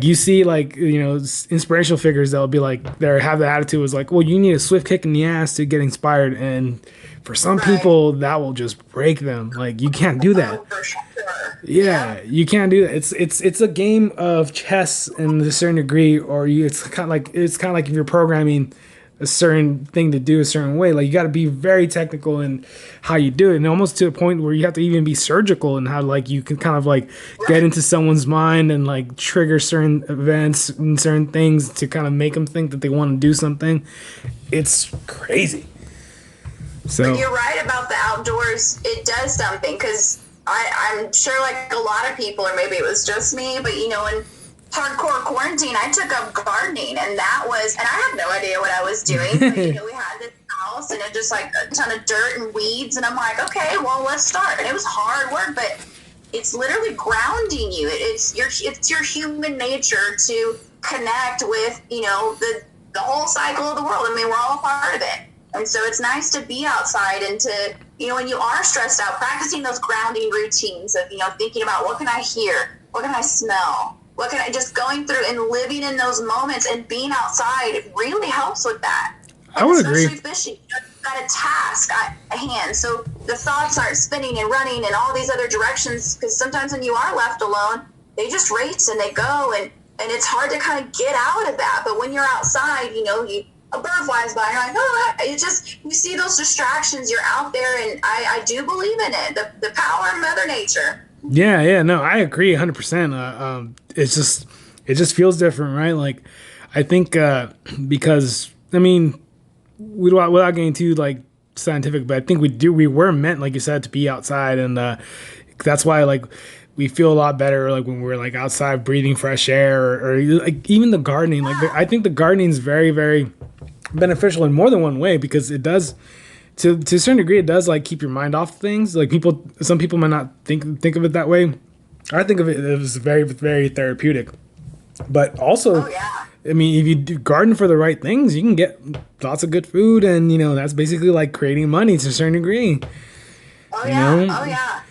you see like you know inspirational figures that'll be like they have the attitude was like, well, you need a swift kick in the ass to get inspired, and for some people that will just break them. Like you can't do that. Yeah, you can't do that. It's a game of chess in a certain degree, or it's kind of like if you're programming a certain thing to do a certain way. Like you got to be very technical in how you do it, and almost to a point where you have to even be surgical in how like you can kind of like get into someone's mind and like trigger certain events and certain things to kind of make them think that they want to do something. It's crazy. So but you're right about the outdoors. It does something because I'm sure like a lot of people, or maybe it was just me, but you know, in hardcore quarantine, I took up gardening, and that was, and I had no idea what I was doing. But, you know, we had this house, and it just like a ton of dirt and weeds, and I'm like, okay, well, let's start. And it was hard work, but it's literally grounding you. It's your human nature to connect with, the whole cycle of the world. I mean, we're all a part of it. And so it's nice to be outside and to, when you are stressed out, practicing those grounding routines of, thinking about what can I hear? What can I smell? What can I just going through and living in those moments and being outside really helps with that. I would agree. Especially fishing. You've got a task at hand. So the thoughts aren't spinning and running in all these other directions, because sometimes when you are left alone, they just race and they go, and it's hard to kind of get out of that. But when you're outside, a bird flies by, you're like, oh, you see those distractions, you're out there, and I do believe in it, the power of Mother Nature. Yeah, no, I agree 100%. It just feels different, right? Like, I think because, I mean, without getting too like scientific, but I think we were meant, like you said, to be outside, and that's why like we feel a lot better like when we're like outside breathing fresh air, or like even the gardening. Like I think the gardening is very, very beneficial in more than one way, because it does, to a certain degree, it does like keep your mind off things. Like some people might not think of it that way. I think of it as very, very therapeutic. But also, oh, yeah. I mean, if you do garden for the right things, you can get lots of good food, and that's basically like creating money to a certain degree. Oh yeah, oh yeah.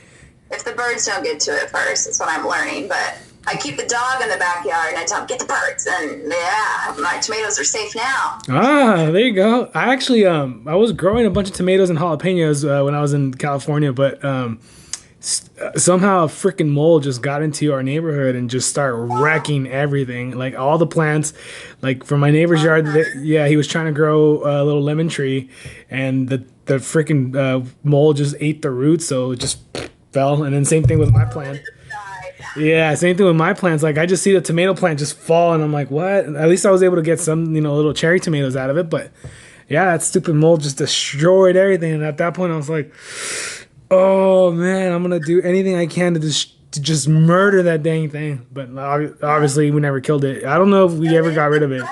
If the birds don't get to it first, that's what I'm learning. But I keep the dog in the backyard, and I tell him, get the birds, and yeah, my tomatoes are safe now. Ah, there you go. I actually I was growing a bunch of tomatoes and jalapenos when I was in California, but somehow a freaking mole just got into our neighborhood and just started wrecking everything, like all the plants. Like from my neighbor's yard, he was trying to grow a little lemon tree, and the freaking mole just ate the roots, so it just fell. And then same thing with my plant. Yeah, same thing with my plants. Like I just see the tomato plant just fall, and I'm like, what? At least I was able to get some, little cherry tomatoes out of it. But yeah, that stupid mole just destroyed everything. And at that point, I was like, oh man, I'm gonna do anything I can to just murder that dang thing. But obviously, we never killed it. I don't know if we ever got rid of it.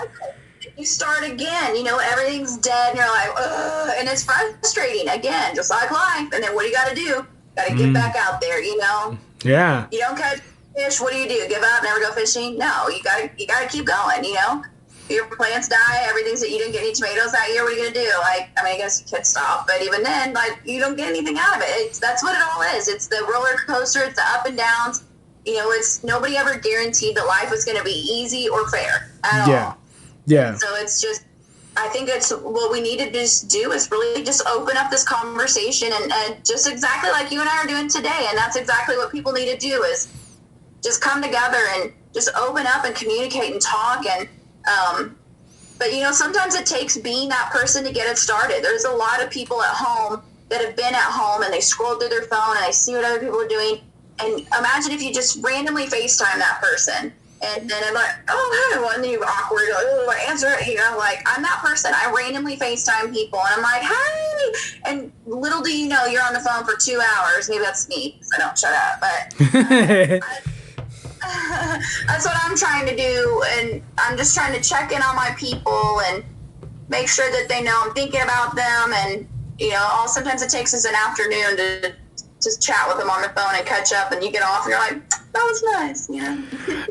You start again, everything's dead, and you're like, ugh, and it's frustrating again, just like life. And then what do you got to do? Got to get back out there, Yeah. You don't catch fish. What do? Give up, never go fishing? No, you gotta keep going. Your plants die, everything's that you didn't get any tomatoes that year. What are you gonna do? Like, I mean, I guess you could stop, but even then, like, you don't get anything out of it. That's what it all is. It's the roller coaster. It's the up and downs. It's nobody ever guaranteed that life was gonna be easy or fair at all. Yeah. So it's just, I think it's what we need to just do is really just open up this conversation and just exactly like you and I are doing today. And that's exactly what people need to do is just come together and just open up and communicate and talk. And, but sometimes it takes being that person to get it started. There's a lot of people at home that have been at home and they scroll through their phone and they see what other people are doing. And imagine if you just randomly FaceTime that person. And then I'm like, oh, hey, and then you're awkward, answer it, like, I'm that person. I randomly FaceTime people, and I'm like, hey, and little do you know, you're on the phone for 2 hours. Maybe that's me, because I don't shut up, but that's what I'm trying to do, and I'm just trying to check in on my people and make sure that they know I'm thinking about them, and, sometimes it takes us an afternoon to just chat with them on the phone and catch up, and you get off and you're like, that was nice,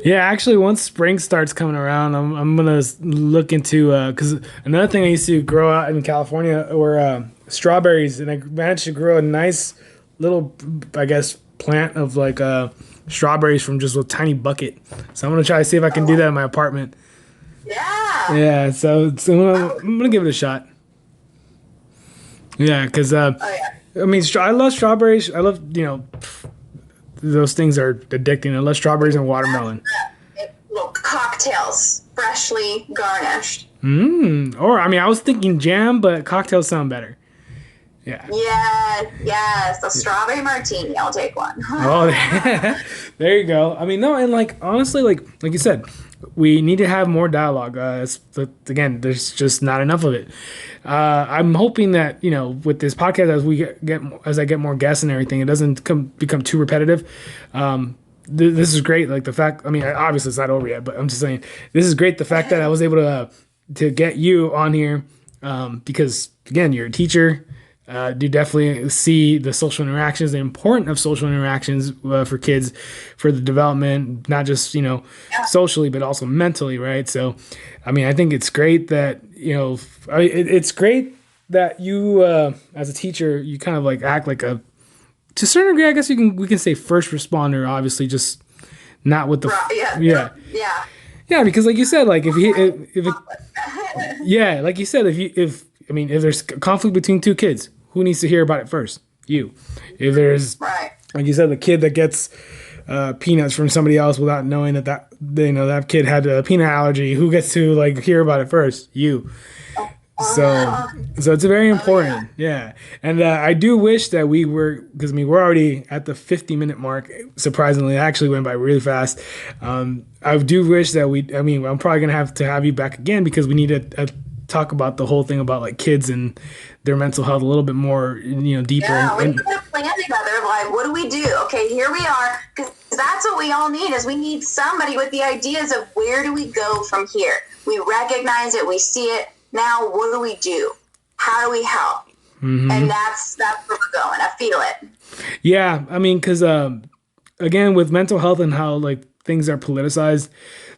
Yeah, actually, once spring starts coming around, I'm gonna look into because another thing I used to grow out in California were strawberries, and I managed to grow a nice little, I guess, plant of like strawberries from just a tiny bucket. So I'm gonna try to see if I can do that in my apartment. Yeah. So I'm gonna give it a shot. Yeah, because I mean, I love strawberries. I love, those things are addicting. I love strawberries and watermelon. Little cocktails, freshly garnished. Or, I mean, I was thinking jam, but cocktails sound better. Yeah. Yes. The strawberry martini. I'll take one. Oh, there you go. I mean, no, and like, honestly, like you said, we need to have more dialogue. Again, there's just not enough of it. I'm hoping that with this podcast, as I get more guests and everything, it doesn't become too repetitive. This is great. Like the fact, I mean, obviously it's not over yet, but I'm just saying this is great. The fact that I was able to get you on here because again, you're a teacher. Do definitely see the social interactions, the importance of social interactions for kids, for the development, not just Yeah. socially, but also mentally, right? So, I mean, I think it's great that it's great that you, as a teacher, you kind of like act like a, to a certain degree, I guess we can say first responder, obviously, just not with the Right. Yeah. yeah. Yeah. Yeah, because like you said, like if it, yeah, like you said, if I mean if there's conflict between two kids, who needs to hear about it first? You. If there's, Right. like you said, the kid that gets peanuts from somebody else without knowing that that kid had a peanut allergy, who gets to like hear about it first? You. So, so it's very important, yeah. And I do wish that we were, because I mean we're already at the 50-minute mark. Surprisingly, it actually went by really fast. I do wish that we. I mean, I'm probably gonna have to have you back again because we need to talk about the whole thing about like kids and their mental health a little bit more, deeper. Yeah, we need And to put a plan together of like, what do we do? Okay, here we are, because that's what we all need. Is we need somebody with the ideas of where do we go from here? We recognize it, we see it. Now, what do we do? How do we help? And that's where we're going. I feel it. yeah, I mean, because again, with mental health and how like things are politicized,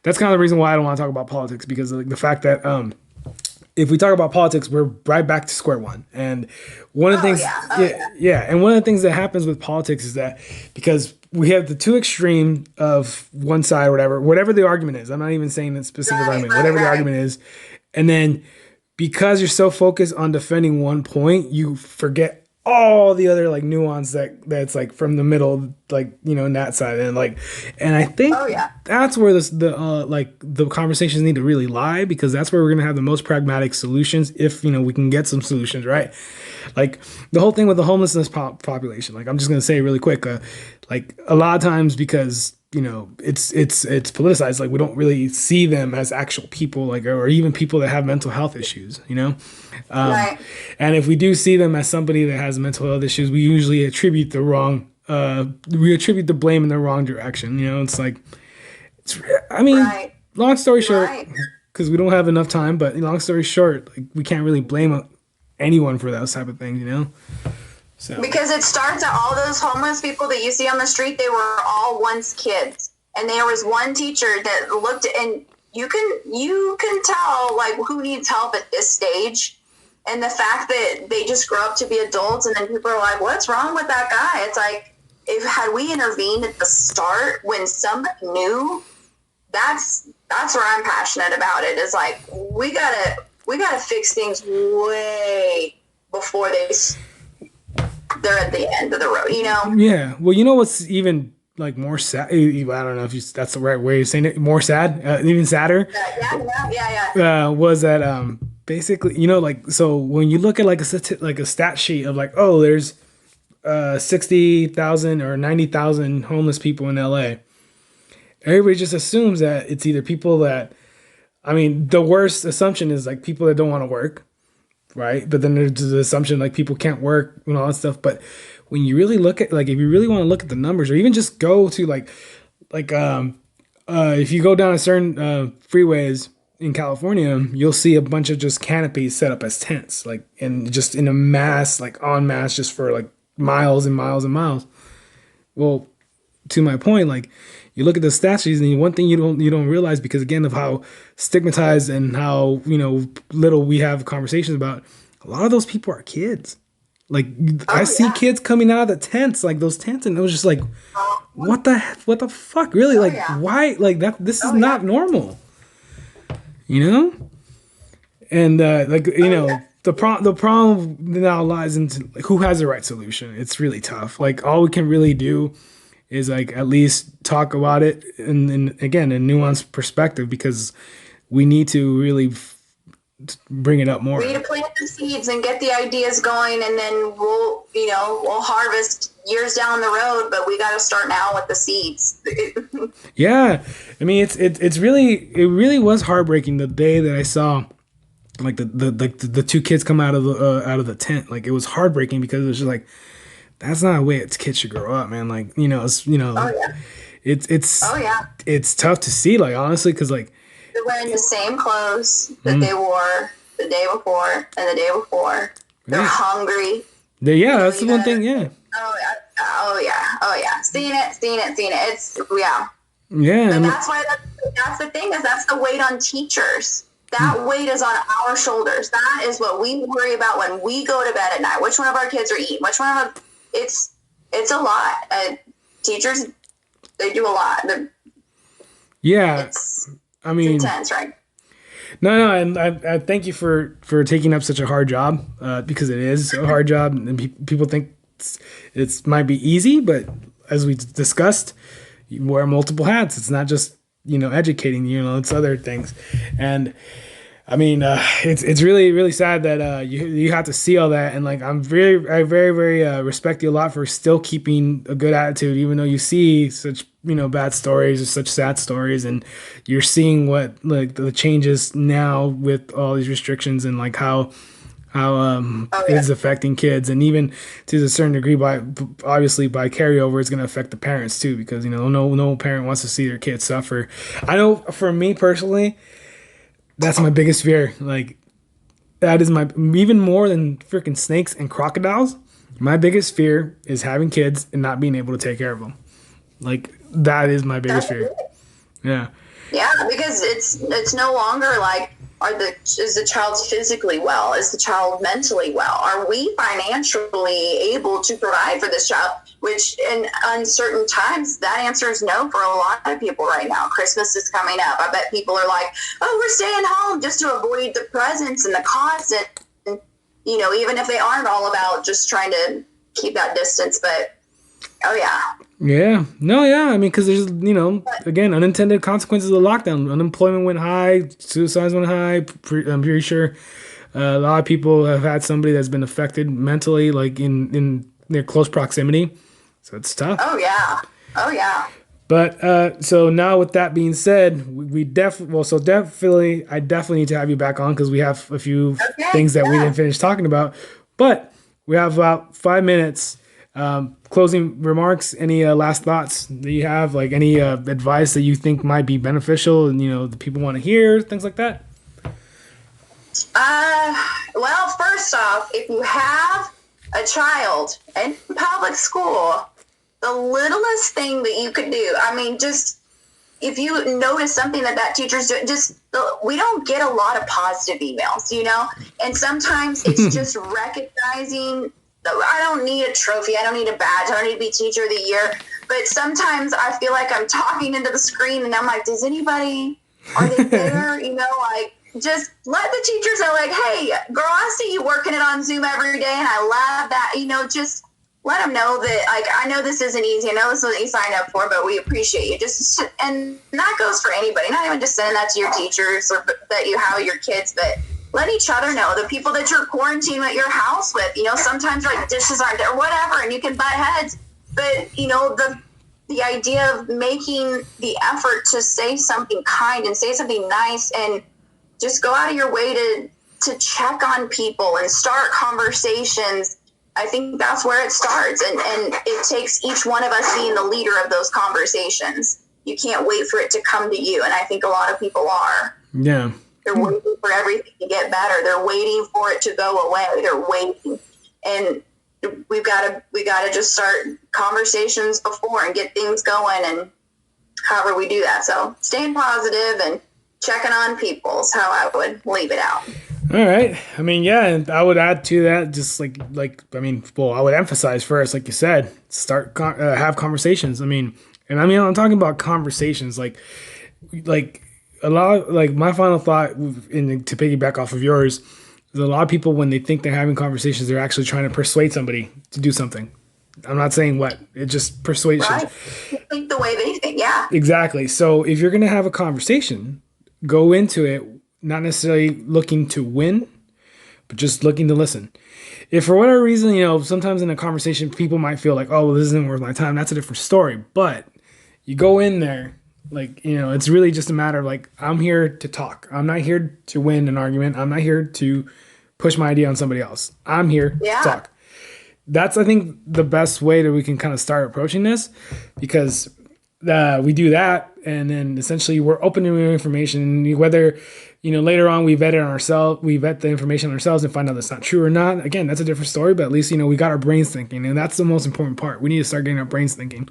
that's kind of the reason why I don't want to talk about politics, because like the fact that if we talk about politics, we're right back to square one. And one of the things, Yeah. Oh, yeah. yeah, and one of the things that happens with politics is that because we have the two extreme of one side, or whatever the argument is. I'm not even saying that specific argument, whatever the argument is, and then because you're so focused on defending one point, you forget all the other like nuance that's like from the middle, like in that side, and I think Oh, yeah. that's where the conversations need to really lie, because that's where we're gonna have the most pragmatic solutions if we can get some solutions, right? Like the whole thing with the homelessness population. Like I'm just gonna say really quick, like a lot of times because it's politicized, like we don't really see them as actual people, like or even people that have mental health issues, Right. and if we do see them as somebody that has mental health issues, we usually attribute the blame in the wrong direction. It's like I mean, Right. long story short, Right. because we don't have enough time, but long story short, like we can't really blame anyone for those type of things. So Because it starts at all those homeless people that you see on the street, they were all once kids. And there was one teacher that looked, and you can tell like who needs help at this stage. And the fact that they just grow up to be adults, and then people are like, what's wrong with that guy? It's like, if had we intervened at the start when somebody knew, that's where I'm passionate about it. Is like we gotta fix things way before they're at the end of the road. yeah, well, what's even like more sad? I don't know if that's the right way of saying it. More sad, even sadder, Yeah. was that basically like, so when you look at like a stat sheet of like, oh, there's 60,000 or 90,000 homeless people in LA. Everybody just assumes that it's either people that, I mean, the worst assumption is like people that don't want to work, right? But then there's the assumption like people can't work and all that stuff. But when you really look at, like, if you really want to look at the numbers, or even just go to if you go down a certain freeways in California, you'll see a bunch of just canopies set up as tents, like, and just in a mass, like en masse, just for like miles and miles and miles. Well, to my point, like, you look at the statues, and one thing you don't realize, because again of how stigmatized and how little we have conversations about, a lot of those people are kids. Like, I see kids coming out of the tents, like those tents, and it was just like, what the fuck, really? Like, why? Like that? This is not normal, And the problem now lies into like, who has the right solution. It's really tough. Like, all we can really do is like at least talk about it in again, a nuanced perspective, because we need to really bring it up more. We need to plant the seeds and get the ideas going, and then we'll harvest years down the road. But we got to start now with the seeds. Yeah, I mean, it really was heartbreaking the day that I saw like the two kids come out of the tent. Like, it was heartbreaking, because it was just like, that's not a way kids should grow up, man. Like, it's tough to see, like, honestly, because like they're wearing the same clothes that they wore the day before and the day before. They're hungry. Yeah, You know, that's the one thing. even Yeah. oh yeah, oh yeah, oh yeah, seeing it. It's yeah, Yeah. but that's the thing is that's the weight on teachers. That weight is on our shoulders. That is what we worry about when we go to bed at night. Which one of our kids are eating? Which one of them? It's a lot. Teachers, they do a lot. Yeah. It's I it's mean, intense, right? no, and I thank you for taking up such a hard job, because it is a hard job, and people think might be easy, but as we discussed, you wear multiple hats. It's not just educating. It's other things, and I mean, it's really really sad that you have to see all that, and like I very very respect you a lot for still keeping a good attitude, even though you see such bad stories or such sad stories, and you're seeing what like the changes now with all these restrictions and like how Oh it yeah. is affecting kids, and even to a certain degree by obviously by carryover it's going to affect the parents too, because no parent wants to see their kids suffer. I know for me personally, that's my biggest fear. Like that is my even more than freaking snakes and crocodiles. My biggest fear is having kids and not being able to take care of them. Like that is my biggest That's fear. it. Yeah. Yeah, because it's no longer like is the child physically well? Is the child mentally well? Are we financially able to provide for this child? Which in uncertain times, that answer is no for a lot of people right now. Christmas is coming up. I bet people are like, "Oh, we're staying home just to avoid the presents and the cost." And even if they aren't all about just trying to keep that distance, but oh yeah, Yeah. No, yeah. I mean, because there's, again, unintended consequences of the lockdown. Unemployment went high, suicides went high. I'm pretty sure a lot of people have had somebody that's been affected mentally, like in their close proximity. So it's tough. oh yeah, oh yeah. But so now with that being said, we definitely, well, so definitely, I definitely need to have you back on because we have a few Okay, things that we yeah. didn't finish talking about. But we have about 5 minutes. Closing remarks. Any last thoughts that you have? Like any advice that you think might be beneficial, and the people want to hear things like that. Well, first off, if you have a child in public school, the littlest thing that you could do, I mean, just if you notice something that teacher's doing, we don't get a lot of positive emails, and sometimes it's just recognizing. I don't need a trophy. I don't need a badge. I don't need to be teacher of the year. But sometimes I feel like I'm talking into the screen and I'm like, are they there? Like just let the teachers know, like, hey, girl, I see you working it on Zoom every day and I love that. Just let them know that, like, I know this isn't easy. I know this is what you signed up for, but we appreciate you. And that goes for anybody, not even just sending that to your teachers or that you have your kids, but let each other know, the people that you're quarantined at your house with, sometimes like dishes aren't there or whatever, and you can butt heads. But, the idea of making the effort to say something kind and say something nice and just go out of your way to check on people and start conversations. I think that's where it starts. And it takes each one of us being the leader of those conversations. You can't wait for it to come to you. And I think a lot of people are. Yeah. They're waiting for everything to get better. They're waiting for it to go away. They're waiting. And we've got to just start conversations before and get things going, and however we do that. So staying positive and checking on people is how I would leave it out. All right. I mean, yeah, and I would add to that, just I mean, well, I would emphasize first, like you said, have conversations. I mean, I'm talking about conversations, like a lot, like my final thought, to piggyback off of yours, is a lot of people when they think they're having conversations, they're actually trying to persuade somebody to do something. I'm not saying what, it's just persuasion. Right. Think the way they think. Yeah. Exactly. So if you're going to have a conversation, go into it not necessarily looking to win, but just looking to listen. If for whatever reason, sometimes in a conversation, people might feel like, oh, well, this isn't worth my time. That's a different story. But you go in there, like, it's really just a matter of like, I'm here to talk. I'm not here to win an argument. I'm not here to push my idea on somebody else. I'm here to talk. That's, I think, the best way that we can kind of start approaching this, because we do that, and then essentially we're open to new information, whether later on we vet it on ourselves, we vet the information on ourselves and find out that's not true or not. Again, that's a different story, but at least, we got our brains thinking, and that's the most important part. We need to start getting our brains thinking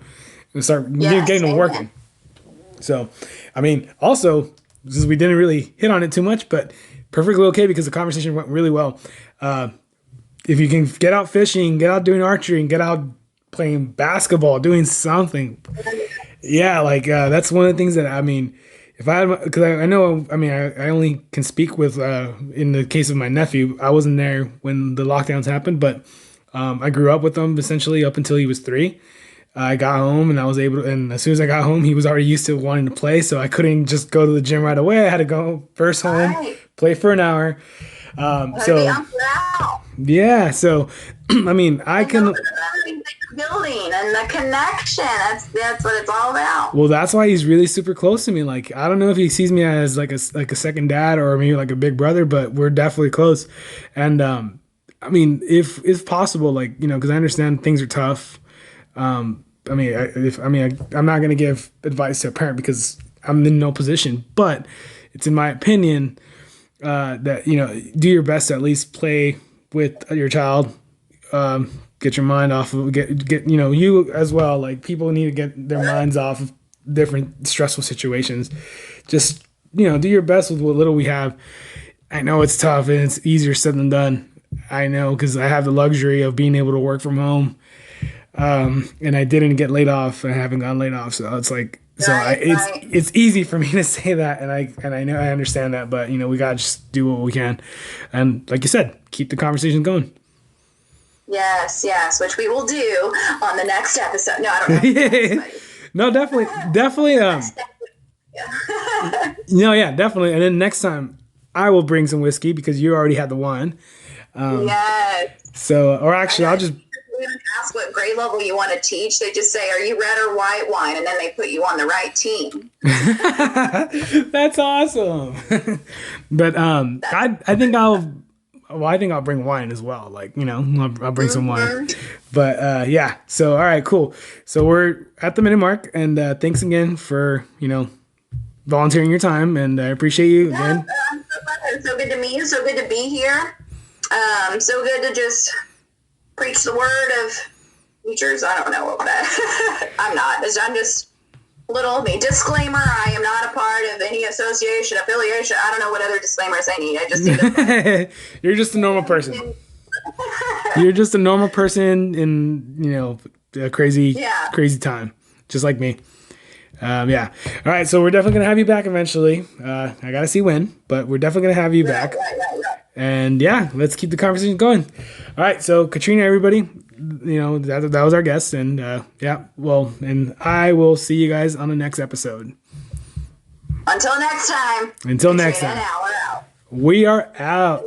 and start getting them working. So, I mean, also, since we didn't really hit on it too much, but perfectly okay because the conversation went really well. If you can get out fishing, get out doing archery, and get out playing basketball, doing something, yeah, like that's one of the things that if I had, because I know, I only can speak with in the case of my nephew. I wasn't there when the lockdowns happened, but I grew up with him essentially up until he was 3. I got home and I was able to, and as soon as I got home, he was already used to wanting to play. So I couldn't just go to the gym right away. I had to go first home, play for an hour. Yeah. So, I can building and the connection. That's what it's all about. Well, that's why he's really super close to me. Like, I don't know if he sees me as like a second dad or maybe like a big brother, but we're definitely close. And, if possible, like, because I understand things are tough. I'm not going to give advice to a parent because I'm in no position, but it's in my opinion that, do your best to at least play with your child, get your mind off of, get you as well. Like, people need to get their minds off of different stressful situations. Just, do your best with what little we have. I know it's tough and it's easier said than done. I know, because I have the luxury of being able to work from home. And I didn't get laid off. I haven't gotten laid off. So it's like, it's easy for me to say that. And I know, I understand that, but we got to just do what we can. And like you said, keep the conversation going. Yes, which we will do on the next episode. No, I don't know. No, definitely. Yeah, definitely. And then next time I will bring some whiskey because you already had the wine. Yes. So, or actually, I'll just ask what grade level you want to teach. They just say, are you red or white wine? And then they put you on the right team. That's awesome. But I think I'll bring wine as well. Like, I'll bring some wine. But yeah. So, all right, cool. So we're at the minute mark, and thanks again for, volunteering your time, and I appreciate you again. So good to meet you. So good to be here. So good to just preach the word of teachers. I don't know what that. I'm not. I'm just little me. Disclaimer: I am not a part of any association, affiliation. I don't know what other disclaimers I need. I just need You're just a normal person. You're just a normal person in a crazy time, just like me. Yeah. All right. So we're definitely gonna have you back eventually. I gotta see when, but we're definitely gonna have you back. Right. And yeah, let's keep the conversation going. All right, so Katrina, everybody, that was our guest, and and I will see you guys on the next episode. Until next time. We're out. We are out.